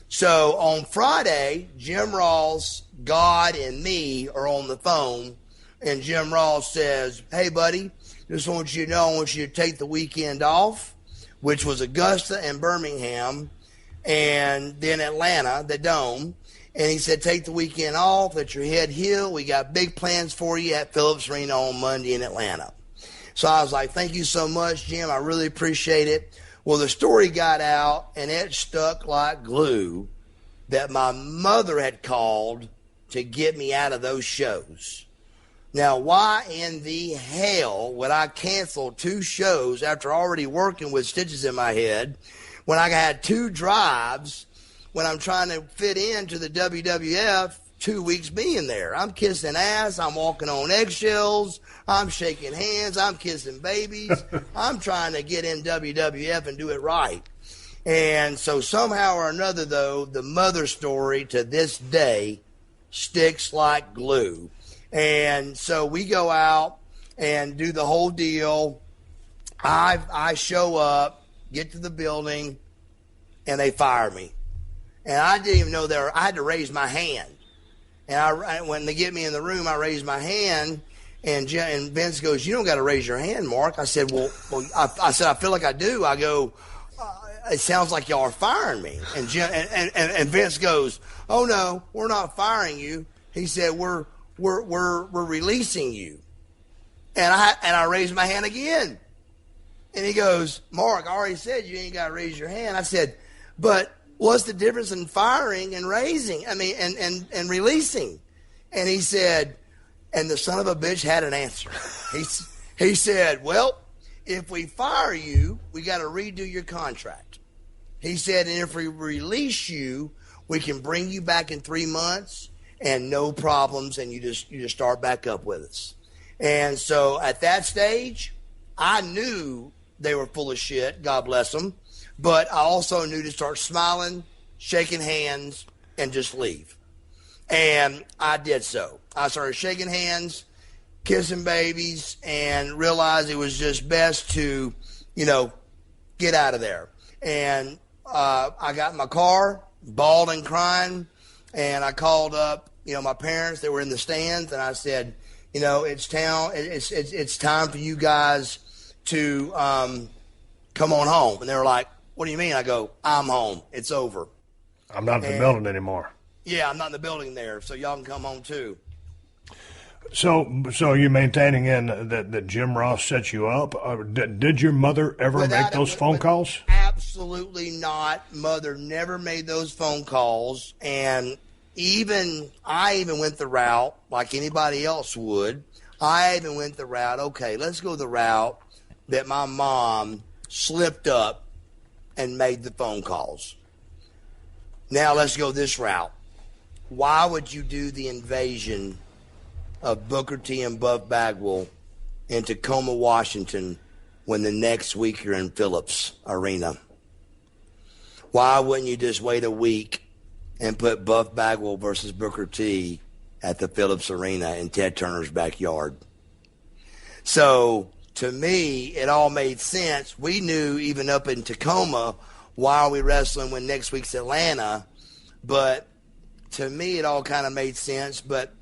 So on Friday, Jim Ross, God, and me are on the phone, and Jim Ross says, hey, buddy, just want you to know I want you to take the weekend off, which was Augusta and Birmingham, and then Atlanta, the Dome. And he said, take the weekend off, let your head heal. We got big plans for you at Phillips Arena on Monday in Atlanta. So I was like, thank you so much, Jim. I really appreciate it. Well, the story got out, and it stuck like glue that my mother had called to get me out of those shows. Now, why in the hell would I cancel 2 shows after already working with stitches in my head when I had 2 drives when I'm trying to fit into the WWF 2 weeks being there? I'm kissing ass. I'm walking on eggshells. I'm shaking hands. I'm kissing babies. I'm trying to get in WWF and do it right. And so somehow or another, though, the mother story to this day sticks like glue. And so we go out and do the whole deal. I show up, get to the building, and they fire me. And I didn't even know I had to raise my hand. And when they get me in the room, I raise my hand, and Vince goes, you don't got to raise your hand, Mark. I said, I said, I feel like I do. I go, it sounds like y'all are firing me. And Vince goes, oh, no, we're not firing you. He said, we're releasing you. And I raised my hand again. And he goes, Mark, I already said you ain't got to raise your hand. I said, but what's the difference in firing and raising? And releasing? And he said, and the son of a bitch had an answer. He said, well, if we fire you, we got to redo your contract. He said, and if we release you, we can bring you back in 3 months and no problems, and you just start back up with us. And so at that stage, I knew they were full of shit, God bless them, but I also knew to start smiling, shaking hands, and just leave. And I did so. I started shaking hands, kissing babies, and realized it was just best to, get out of there. And I got in my car, bawled and crying, and I called up, my parents that were in the stands, and I said, it's time for you guys to come on home. And they were like, what do you mean? I go, I'm home. It's over. I'm not in the building anymore. Yeah, I'm not in the building there, so y'all can come home too. So you're maintaining that Jim Ross set you up? Did your mother ever make those phone calls? Absolutely not. Mother never made those phone calls. And I even went the route like anybody else would. I even went the route, okay, let's go the route that my mom slipped up and made the phone calls. Now let's go this route. Why would you do the invasion of Booker T and Buff Bagwell in Tacoma, Washington, when the next week you're in Phillips Arena? Why wouldn't you just wait a week and put Buff Bagwell versus Booker T at the Phillips Arena in Ted Turner's backyard? So to me, it all made sense. We knew even up in Tacoma, why are we wrestling when next week's Atlanta? But to me, it all kind of made sense. But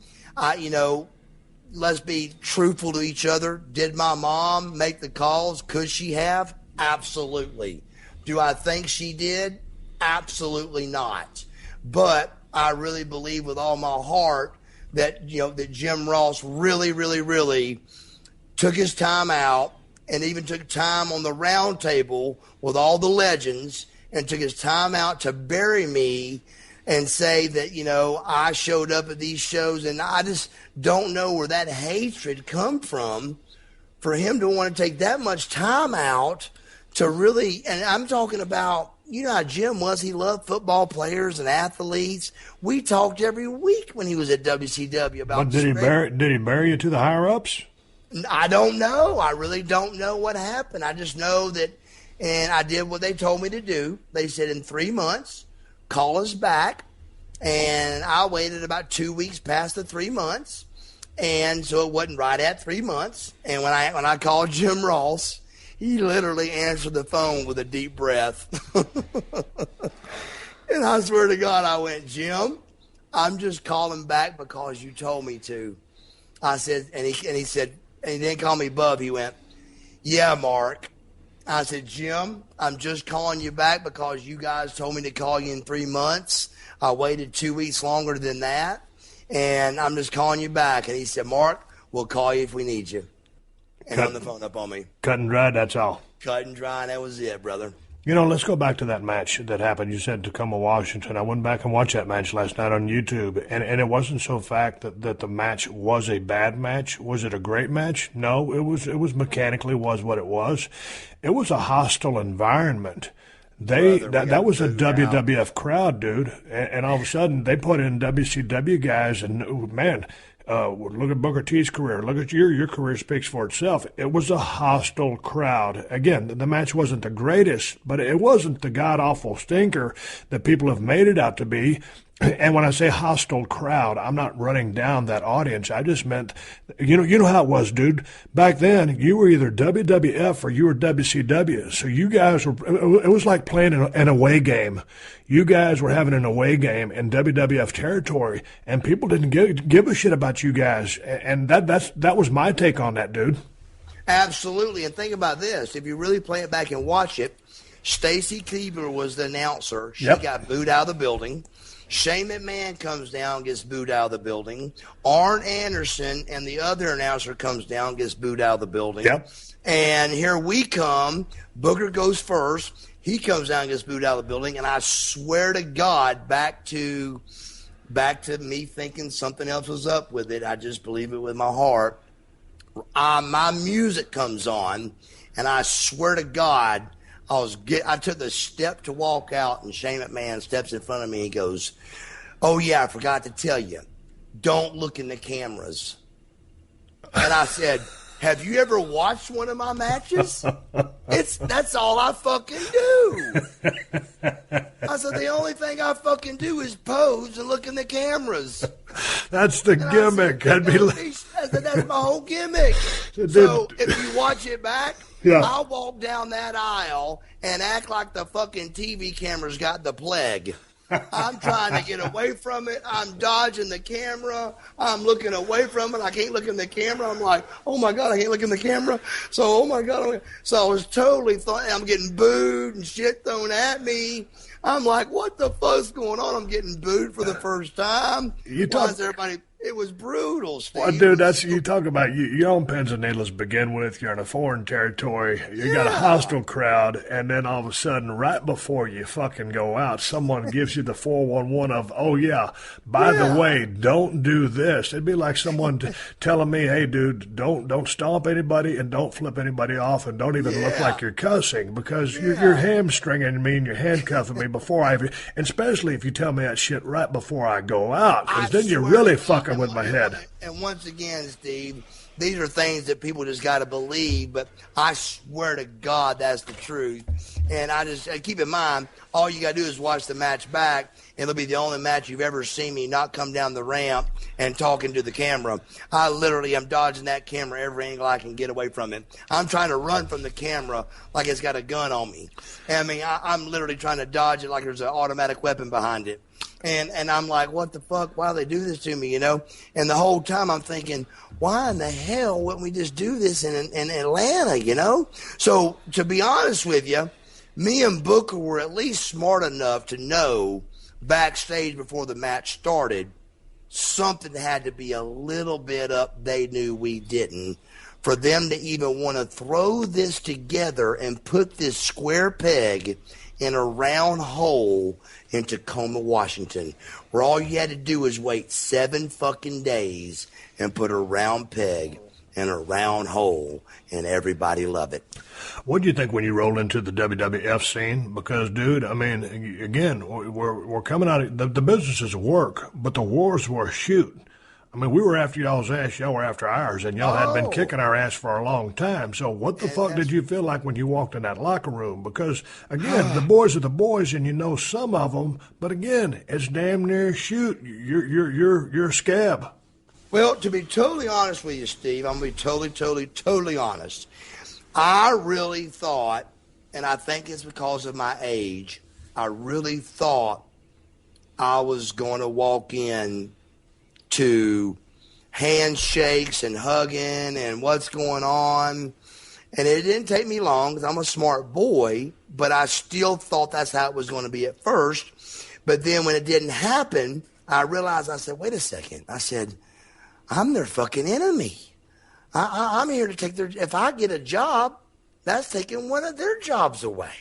let's be truthful to each other. Did my mom make the calls? Could she have? Absolutely. Do I think she did? Absolutely not. But I really believe with all my heart that, that Jim Ross really, really, really took his time out and even took time on the round table with all the legends and took his time out to bury me and say that, I showed up at these shows, and I just don't know where that hatred come from for him to want to take that much time out to really, and I'm talking about, how Jim was. He loved football players and athletes. We talked every week when he was at WCW about. But did he bury you to the higher ups? I don't know. I really don't know what happened. I just know that, and I did what they told me to do. They said in 3 months, call us back. And I waited about 2 weeks past the 3 months. And so it wasn't right at 3 months. And when I called Jim Ross, he literally answered the phone with a deep breath. And I swear to God, I went, Jim, I'm just calling back because you told me to. I said, and he said, and he didn't call me Bub. He went, yeah, Mark. I said, Jim, I'm just calling you back because you guys told me to call you in 3 months. I waited 2 weeks longer than that, and I'm just calling you back. And he said, Mark, we'll call you if we need you. And hung the phone up on me. Cut and dry, that's all. Cut and dry, and that was it, brother. Let's go back to that match that happened. You said Tacoma, Washington. I went back and watched that match last night on YouTube, and it wasn't so fact that the match was a bad match. Was it a great match? No, it was mechanically was what it was. It was a hostile environment. That was a WWF crowd, dude, and all of a sudden they put in WCW guys, and man, look at Booker T's career. Look at your career speaks for itself. It was a hostile crowd. Again, the match wasn't the greatest, but it wasn't the god-awful stinker that people have made it out to be. And when I say hostile crowd, I'm not running down that audience. I just meant, you know how it was, dude. Back then, you were either WWF or you were WCW. So you guys it was like playing an away game. You guys were having an away game in WWF territory, and people didn't give a shit about you guys. And that was my take on that, dude. Absolutely. And think about this. If you really play it back and watch it, Stacy Keibler was the announcer. She got booed out of the building. Shane McMahon comes down, gets booed out of the building. Arn Anderson and the other announcer comes down, gets booed out of the building. Yep. And here we come. Booker goes first. He comes down and gets booed out of the building. And I swear to God, back to me thinking something else was up with it. I just believe it with my heart. My music comes on, and I swear to God, I took the step to walk out, and Shane McMahon steps in front of me and goes, "Oh, yeah, I forgot to tell you, don't look in the cameras." And I said, "Have you ever watched one of my matches? That's all I fucking do." I said, "The only thing I fucking do is pose and look in the cameras." That's the gimmick. I said, "That's my whole gimmick." So if you watch it back, yeah. I'll walk down that aisle and act like the fucking TV camera's got the plague. I'm trying to get away from it. I'm dodging the camera. I'm looking away from it. I can't look in the camera. I'm like, oh, my God, I can't look in the camera. So, oh, my God. So I was totally I'm getting booed and shit thrown at me. I'm like, what the fuck's going on? I'm getting booed for the first time. Why is everybody... It was brutal, Steve. Well, dude, that's you talk about. You're on pins and needles to begin with. You're in a foreign territory. You got a hostile crowd, and then all of a sudden, right before you fucking go out, someone gives you the 411 of, "Oh yeah, by the way, don't do this." It'd be like someone telling me, "Hey, dude, don't stomp anybody and don't flip anybody off and don't even look like you're cussing because you're hamstringing me and you're handcuffing me before I even." And especially if you tell me that shit right before I go out, because then you're really fucking with my head. And once again, Steve, these are things that people just got to believe, but I swear to God that's the truth. And I just keep in mind, all you got to do is watch the match back, and it'll be the only match you've ever seen me not come down the ramp and talking to the camera. I literally am dodging that camera every angle I can get away from it. I'm trying to run from the camera like it's got a gun on me. And I mean, I'm literally trying to dodge it like there's an automatic weapon behind it. And I'm like, what the fuck? Why do they do this to me, you know? And the whole time I'm thinking, why in the hell wouldn't we just do this in Atlanta, you know? So to be honest with you, me and Booker were at least smart enough to know backstage before the match started, something had to be a little bit up they knew we didn't for them to even want to throw this together and put this square peg in a round hole in Tacoma, Washington, where all you had to do was wait 7 fucking days and put a round peg in a round hole, and everybody loved it. What do you think when you roll into the WWF scene? Because, dude, I mean, again, we're coming out of the business is work, but the wars were a shoot. I mean, we were after y'all's ass, y'all were after ours, and y'all had been kicking our ass for a long time. So what the fuck did you feel like when you walked in that locker room? Because, again, the boys are the boys, and you know some of them, but again, it's damn near a shoot. You're a scab. Well, to be totally honest with you, Steve, I'm going to be totally honest. I really thought, and I think it's because of my age, I really thought I was going to walk in to handshakes and hugging and what's going on. And it didn't take me long because I'm a smart boy, but I still thought that's how it was going to be at first. But then when it didn't happen, I realized, I said, wait a second. I said, I'm their fucking enemy. I'm here to take their, if I get a job, that's taking one of their jobs away.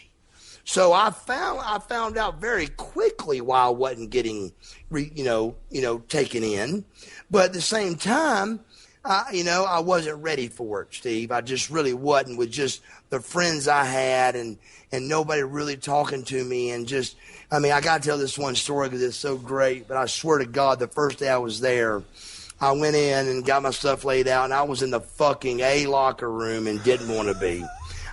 So I found out very quickly why I wasn't getting, taken in. But at the same time, I wasn't ready for it, Steve. I just really wasn't with just the friends I had and nobody really talking to me. And just, I got to tell this one story because it's so great. But I swear to God, the first day I was there, I went in and got my stuff laid out, and I was in the fucking A locker room and didn't want to be.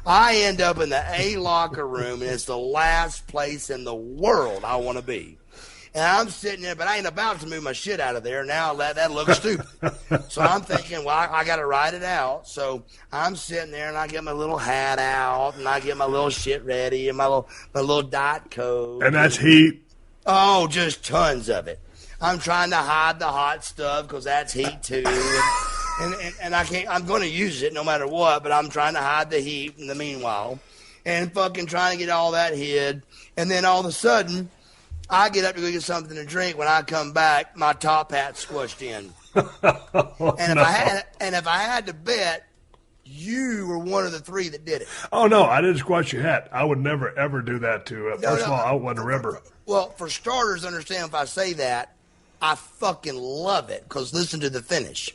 I end up in the A locker room, and it's the last place in the world I want to be. And I'm sitting there, but I ain't about to move my shit out of there. Now that looks stupid. So I'm thinking, well, I got to ride it out. So I'm sitting there, and I get my little hat out, and I get my little shit ready, and my little Diet Coke. And that's heat. Oh, just tons of it. I'm trying to hide the hot stuff because that's heat too. And I can't, I'm going to use it no matter what, but I'm trying to hide the heat in the meanwhile and fucking trying to get all that hid. And then all of a sudden, I get up to go get something to drink. When I come back, my top hat squished in. And if I had to bet, you were one of the three that did it. Oh, no, I didn't squash your hat. I would never, ever do that to First of all, I wasn't a ribber. Well, for starters, understand if I say that, I fucking love it because listen to the finish.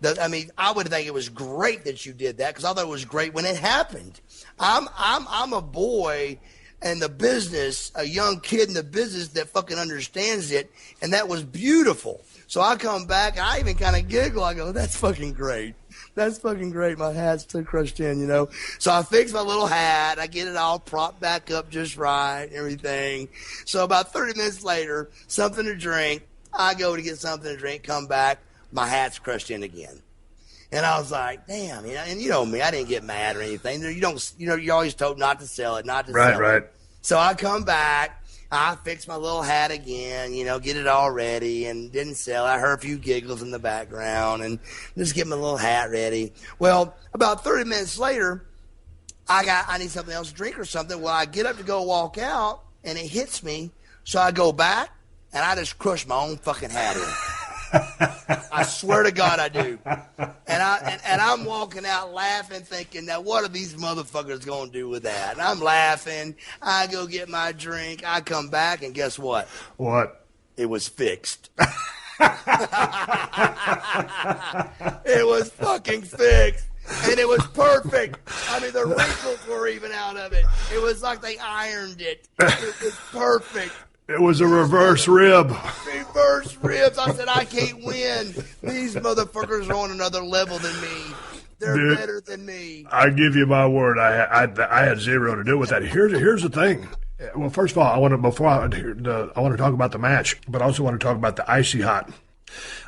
I would think it was great that you did that because I thought it was great when it happened. I'm a boy in the business, a young kid in the business that fucking understands it, and that was beautiful. So I come back, and I even kind of giggle. I go, that's fucking great. That's fucking great. My hat's still crushed in, you know. So I fix my little hat. I get it all propped back up just right, everything. So about 30 minutes later, something to drink. I go to get something to drink, come back. My hat's crushed in again. And I was like, damn, you know, and you know me, I didn't get mad or anything. You're always told not to sell it, not to sell it. Right. So I come back. I fix my little hat again, you know, get it all ready, and didn't sell. I heard a few giggles in the background and just get my little hat ready. Well, about 30 minutes later, I need something else to drink or something. Well, I get up to go walk out, and it hits me. So I go back, and I just crush my own fucking hat in. I swear to God I do. And I'm walking out laughing, thinking, now what are these motherfuckers going to do with that? And I'm laughing. I go get my drink. I come back, and guess what? What? It was fixed. It was fucking fixed. And it was perfect. I mean, the wrinkles were even out of it. It was like they ironed it. It was perfect. It was a reverse rib. Reverse ribs. I said, I can't win. These motherfuckers are on another level than me. They're better than me. I give you my word. I had zero to do with that. Here's the thing. Well, first of all, I want to talk about the match, but I also want to talk about the icy hot.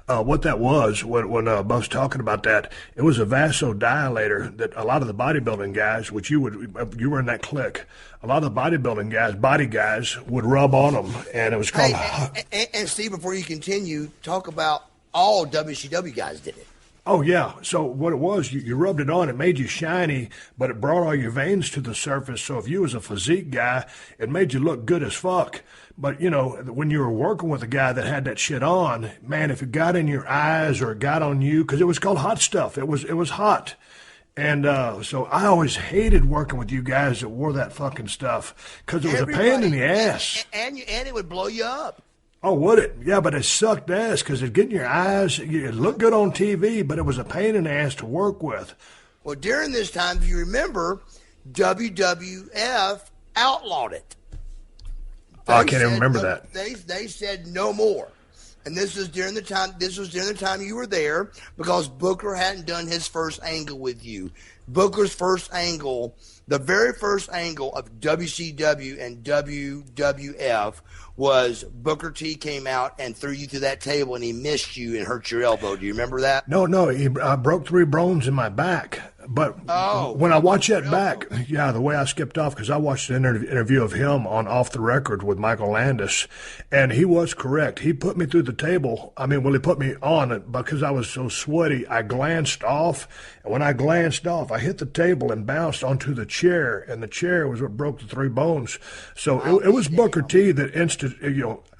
What that was, when Buff's talking about that, it was a vasodilator that a lot of the bodybuilding guys, which you were in that clique, a lot of the bodybuilding guys, body guys, would rub on them, and it was called... And Steve, before you continue, talk about all WCW guys did it. Oh, yeah. So what it was, you rubbed it on, it made you shiny, but it brought all your veins to the surface. So if you was a physique guy, it made you look good as fuck. But, you know, when you were working with a guy that had that shit on, man, if it got in your eyes or it got on you, because it was called hot stuff. It was hot. And so I always hated working with you guys that wore that fucking stuff because it was a pain in the ass. And it would blow you up. Oh, would it? Yeah, but it sucked ass because it'd get in your eyes. It looked good on TV, but it was a pain in the ass to work with. Well, during this time, if you remember, WWF outlawed it. I can't even remember that. They said no more. And this was during the time you were there because Booker hadn't done his first angle with you. Booker's first angle, the very first angle of WCW and WWF was Booker T came out and threw you through that table and he missed you and hurt your elbow. Do you remember that? No, I broke 3 bones in my back. But when I watch that back, yeah, the way I skipped off, because I watched an interview of him on Off the Record with Michael Landis, and he was correct. He put me through the table. I mean, he put me on it because I was so sweaty. I glanced off, and when I glanced off, I hit the table and bounced onto the chair, and the chair was what broke the 3 bones. So it was Booker T that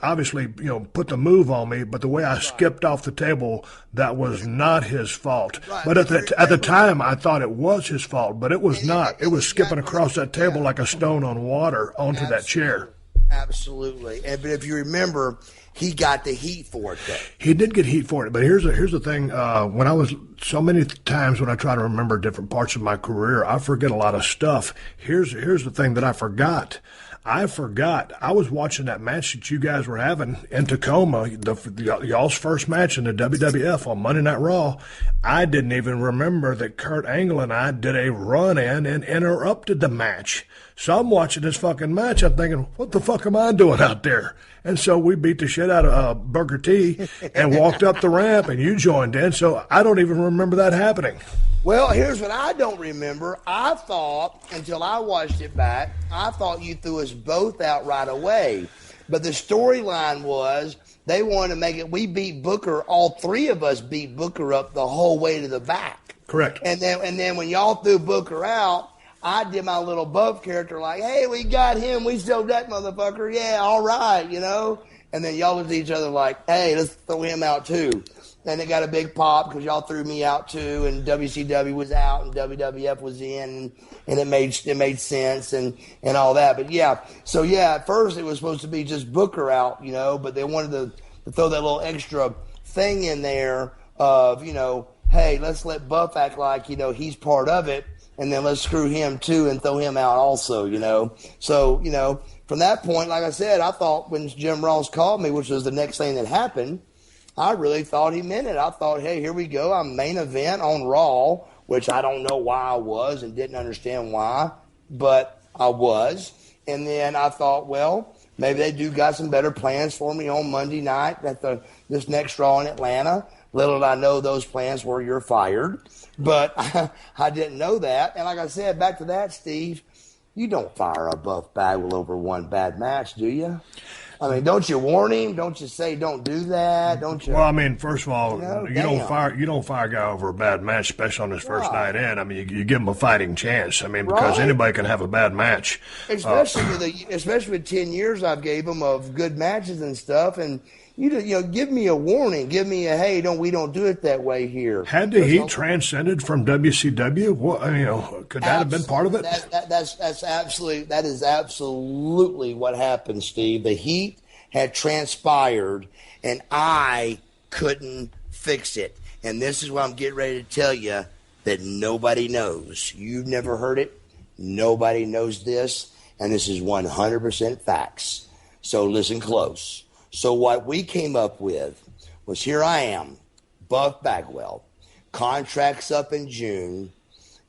obviously, put the move on me, but the way I skipped off the table, that was not his fault. Right. But at the time, I thought it was his fault, but it was not. It was skipping across that table like a stone on water onto that chair. Absolutely. But if you remember, he got the heat for it, though. He did get heat for it, but here's the thing. When I was so many times when I try to remember different parts of my career, I forget a lot of stuff. Here's the thing that I forgot. I was watching that match that you guys were having in Tacoma, y'all's first match in the WWF on Monday Night Raw. I didn't even remember that Kurt Angle and I did a run-in and interrupted the match. So I'm watching this fucking match. I'm thinking, what the fuck am I doing out there? And so we beat the shit out of Booker T and walked up the ramp, and you joined in. So I don't even remember that happening. Well, here's what I don't remember. I thought, until I watched it back, I thought you threw us both out right away. But the storyline was they wanted to make it, we beat Booker, all 3 of us beat Booker up the whole way to the back. Correct. And then when y'all threw Booker out, I did my little buff character like, hey, we got him. We stole that motherfucker. Yeah, all right, you know. And then y'all looked at each other like, hey, let's throw him out too. And it got a big pop because y'all threw me out too, and WCW was out and WWF was in, and it made sense and all that. But yeah, so yeah, at first it was supposed to be just Booker out, you know, but they wanted to throw that little extra thing in there of, you know, hey, let's let Buff act like, you know, he's part of it, and then let's screw him too and throw him out also, you know. So, you know, from that point, like I said, I thought when Jim Ross called me, which was the next thing that happened, I really thought he meant it. I thought, hey, here we go. I'm main event on Raw, which I don't know why I was and didn't understand why, but I was. And then I thought, well, maybe they do got some better plans for me on Monday night at this next Raw in Atlanta. Little did I know those plans were you're fired. But I didn't know that. And like I said, back to that, Steve, you don't fire a Buff Bagwell over one bad match, do you? I mean, don't you warn him? Don't you say don't do that? Don't you? Well, I mean, first of all, you don't fire a guy over a bad match, especially on his first night in. I mean, you give him a fighting chance. I mean, because anybody can have a bad match. Especially with 10 years I've gave him of good matches and stuff, and you know, give me a warning, give me a hey, we don't do it that way here. Had the Heat transcended from WCW? What, you know, could that have been part of it? That is absolutely what happened, Steve. The Heat had transpired, and I couldn't fix it. And this is what I'm getting ready to tell you that nobody knows. You've never heard it. Nobody knows this, and this is 100% facts. So listen close. So what we came up with was here I am, Buff Bagwell, contract's up in June,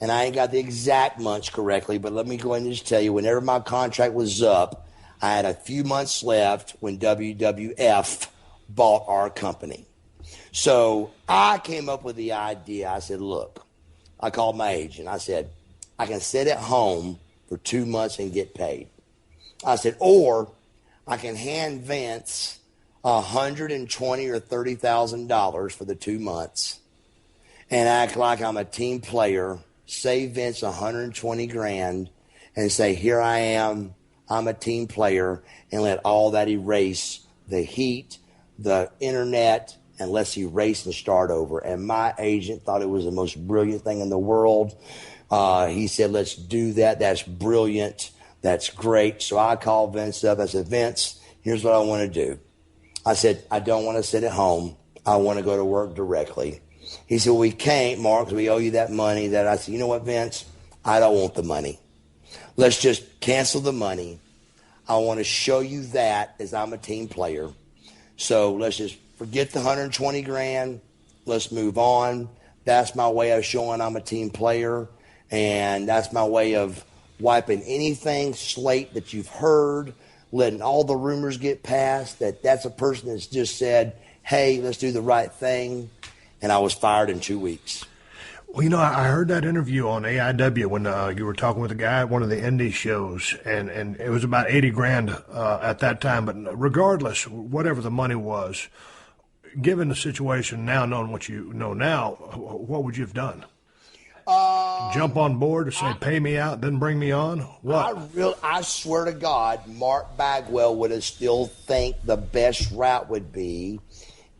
and I ain't got the exact months correctly, but let me go ahead and just tell you, whenever my contract was up, I had a few months left when WWF bought our company. So I came up with the idea. I said, look, I called my agent. I said, I can sit at home for 2 months and get paid. I said, or I can hand Vince $120,000 or $30,000 for the 2 months and act like I'm a team player, save Vince $120,000 and say, here I am, I'm a team player, and let all that erase the Heat, the internet, and let's erase and start over. And my agent thought it was the most brilliant thing in the world. He said, let's do that. That's brilliant. That's great. So I called Vince up. I said, Vince, here's what I want to do. I said, I don't want to sit at home. I want to go to work directly. He said, well, we can't, Mark, because we owe you that money. That I said, you know what, Vince? I don't want the money. Let's just cancel the money. I want to show you that as I'm a team player. So let's just forget the $120,000. Let's move on. That's my way of showing I'm a team player. And that's my way of wiping anything slate that you've heard, letting all the rumors get past, that's a person that's just said, hey, let's do the right thing. And I was fired in 2 weeks. Well, you know, I heard that interview on AIW when you were talking with a guy at one of the indie shows, and it was about $80,000 at that time. But regardless, whatever the money was, given the situation now, knowing what you know now, what would you have done? Jump on board or say, pay me out, then bring me on? What? I swear to God, Marc Bagwell would have still think the best route would be,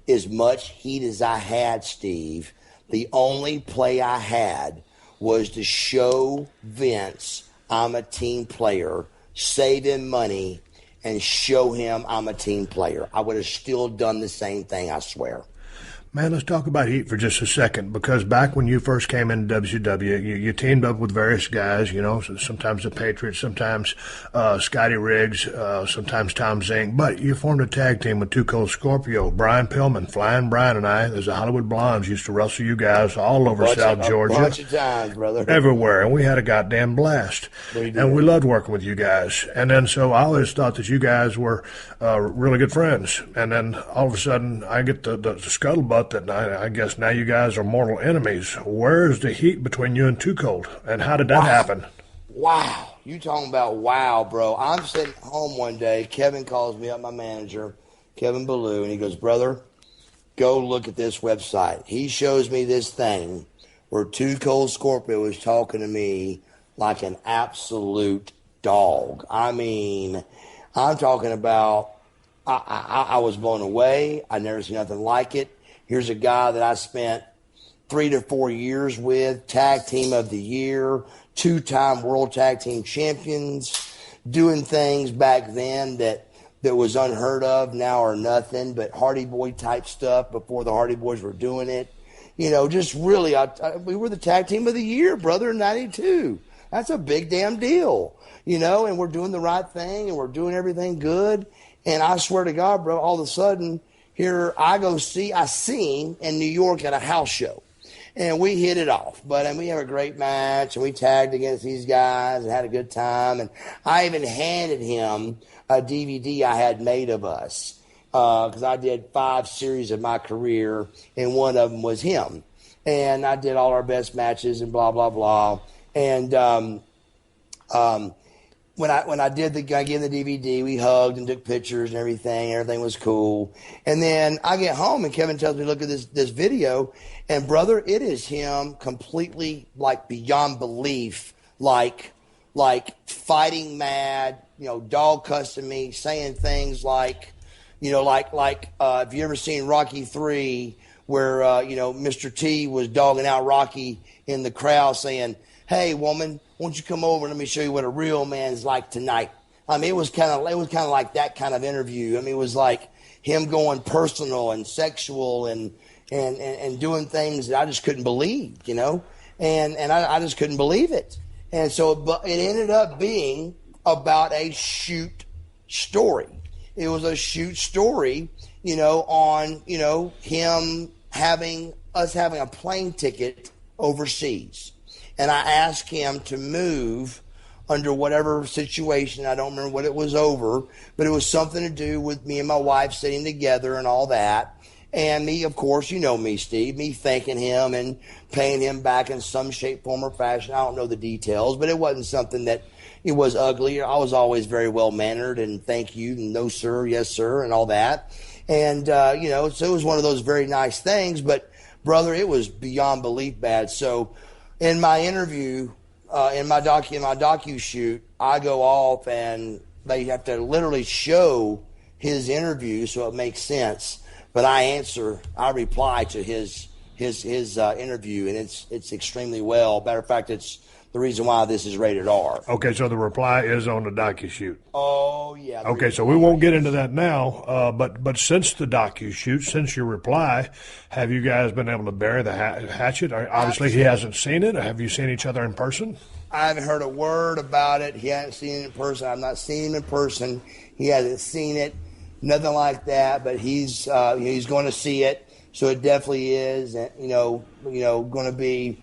as much heat as I had, Steve, the only play I had was to show Vince I'm a team player, save him money, and show him I'm a team player. I would have still done the same thing, I swear. Man, let's talk about Heat for just a second, because back when you first came into WCW, you teamed up with various guys, you know, sometimes the Patriots, sometimes Scotty Riggs, sometimes Tom Zink, but you formed a tag team with two Cold Scorpio, Brian Pillman, Flying Brian, and I, as the Hollywood Blondes, used to wrestle you guys all over South Georgia. A bunch of times, brother. Everywhere, and we had a goddamn blast. And we loved working with you guys. And then so I always thought that you guys were really good friends. And then all of a sudden I get the scuttlebutt that I guess now you guys are mortal enemies. Where's the heat between you and Too Cold, and how did that happen? Wow. You talking about wow, bro. I'm sitting home one day. Kevin calls me up, my manager, Kevin Ballou, and he goes, brother, go look at this website. He shows me this thing where Too Cold Scorpio is talking to me like an absolute dog. I mean, I'm talking about, I was blown away. I never seen nothing like it. Here's a guy that I spent 3 to 4 years with, tag team of the year, 2-time world tag team champions, doing things back then that was unheard of now or nothing, but Hardy Boy type stuff before the Hardy Boys were doing it. You know, just really, we were the tag team of the year, brother, in 92. That's a big damn deal, you know, and we're doing the right thing and we're doing everything good. And I swear to God, bro, all of a sudden, here I sing in New York at a house show. And we hit it off. But we have a great match, and we tagged against these guys and had a good time. And I even handed him a DVD I had made of us, because I did 5 series of my career, and one of them was him. And I did all our best matches and blah, blah, blah. And when I gave the DVD, we hugged and took pictures and everything. Everything was cool. And then I get home, and Kevin tells me, look at this video. And, brother, it is him completely, like, beyond belief, like fighting mad, you know, dog cussing me, saying things like, you know, like if you ever seen Rocky III, where, you know, Mr. T was dogging out Rocky in the crowd saying, hey, woman, won't you come over and let me show you what a real man's like tonight? I mean, it was kind of like that kind of interview. I mean, it was like him going personal and sexual and doing things that I just couldn't believe, you know, and I just couldn't believe it. And so, but it ended up being about a shoot story. It was a shoot story, you know, on, you know, us having a plane ticket overseas. And I asked him to move under whatever situation. I don't remember what it was over, but it was something to do with me and my wife sitting together and all that. And me, of course, you know me, Steve, me thanking him and paying him back in some shape, form, or fashion. I don't know the details, but it wasn't something that it was ugly. I was always very well-mannered and thank you, and no, sir, yes, sir, and all that. And, you know, so it was one of those very nice things. But, brother, it was beyond belief bad. So in my interview, in my docu shoot, I go off and they have to literally show his interview so it makes sense. But I reply to his interview, and it's extremely well. Matter of fact, it's the reason why this is rated R. Okay, so the reply is on the docu-shoot. Oh, yeah. Okay, so we won't get into that now, but since the docu-shoot, since your reply, have you guys been able to bury the hatchet? Obviously, he hasn't seen it. Have you seen each other in person? I haven't heard a word about it. He hasn't seen it in person. I've not seen him in person. He hasn't seen it. Nothing like that, but he's going to see it, so it definitely is, you know, going to be,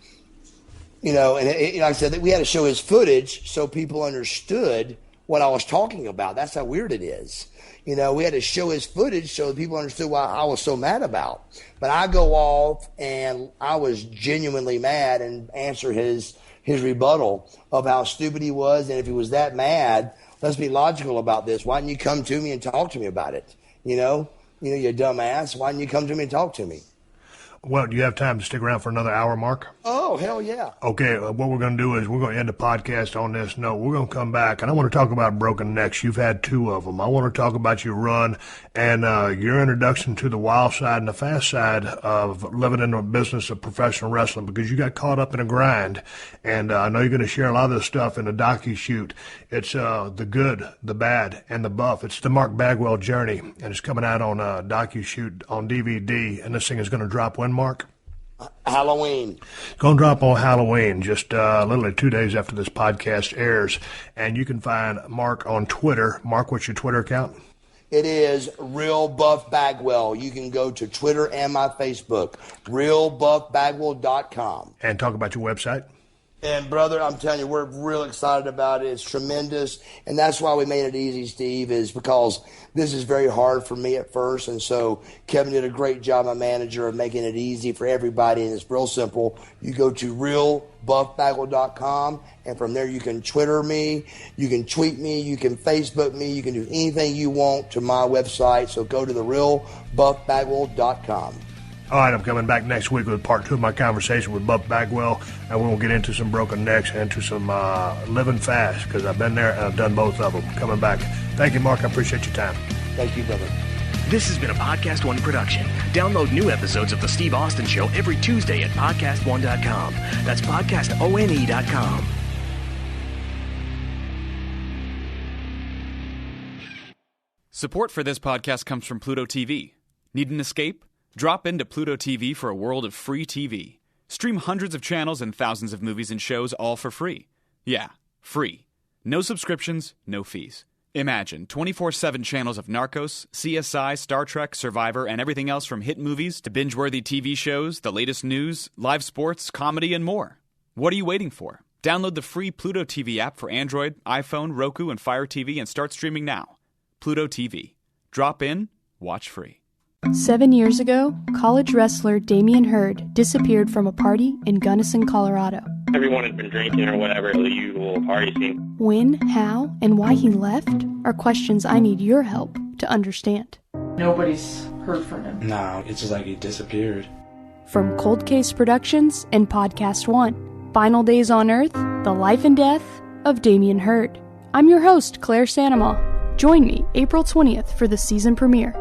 you know, and like I said, we had to show his footage so people understood what I was talking about. That's how weird it is. You know, we had to show his footage so people understood what I was so mad about. But I go off, and I was genuinely mad and answer his rebuttal of how stupid he was, and if he was that mad, let's be logical about this. Why didn't you come to me and talk to me about it? You know, you dumbass. Why didn't you come to me and talk to me? Well, do you have time to stick around for another hour, Mark? Oh, hell yeah. Okay, what we're going to do is we're going to end the podcast on this note. We're going to come back, and I want to talk about broken necks. You've had 2 of them. I want to talk about your run and your introduction to the wild side and the fast side of living in the business of professional wrestling, because you got caught up in a grind, and I know you're going to share a lot of this stuff in the docu-shoot. It's the good, the bad, and the buff. It's the Marc Bagwell Journey, and it's coming out on docu-shoot on DVD, and this thing is going to drop when, Mark? Halloween. It's going to drop on Halloween, just literally 2 days after this podcast airs. And you can find Mark on Twitter. Mark, what's your Twitter account? It is Real Buff Bagwell. You can go to Twitter and my Facebook, realbuffbagwell.com. And talk about your website. And, brother, I'm telling you, we're real excited about it. It's tremendous. And that's why we made it easy, Steve, is because this is very hard for me at first. And so Kevin did a great job, my manager, of making it easy for everybody. And it's real simple. You go to realbuffbagwell.com, and from there you can Twitter me, you can tweet me, you can Facebook me, you can do anything you want to my website. So go to the realbuffbagwell.com. All right, I'm coming back next week with part 2 of my conversation with Buff Bagwell, and we'll get into some broken necks and into some living fast, because I've been there and I've done both of them. Coming back. Thank you, Mark. I appreciate your time. Thank you, brother. This has been a Podcast One production. Download new episodes of The Steve Austin Show every Tuesday at PodcastOne.com. That's PodcastOne.com. Support for this podcast comes from Pluto TV. Need an escape? Drop into Pluto TV for a world of free TV. Stream hundreds of channels and thousands of movies and shows all for free. Yeah, free. No subscriptions, no fees. Imagine 24/7 channels of Narcos, CSI, Star Trek, Survivor, and everything else from hit movies to binge-worthy TV shows, the latest news, live sports, comedy, and more. What are you waiting for? Download the free Pluto TV app for Android, iPhone, Roku, and Fire TV and start streaming now. Pluto TV. Drop in, watch free. 7 years ago, college wrestler Damian Hurd disappeared from a party in Gunnison, Colorado. Everyone had been drinking or whatever, the usual party scene. When, how, and why he left are questions I need your help to understand. Nobody's heard from him. No, it's just like he disappeared. From Cold Case Productions and Podcast One, Final Days on Earth, The Life and Death of Damian Hurd. I'm your host, Claire Sandomal. Join me April 20th for the season premiere.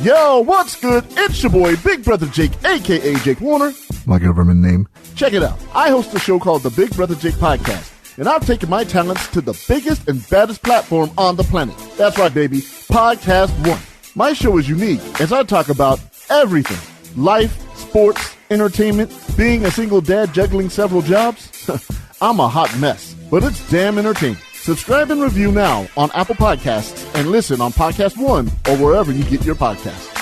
Yo, what's good? It's your boy, Big Brother Jake, a.k.a. Jake Warner. My government name. Check it out. I host a show called the Big Brother Jake Podcast, and I've taken my talents to the biggest and baddest platform on the planet. That's right, baby. Podcast One. My show is unique as I talk about everything. Life, sports, entertainment, being a single dad juggling several jobs. I'm a hot mess, but it's damn entertaining. Subscribe and review now on Apple Podcasts and listen on Podcast One or wherever you get your podcasts.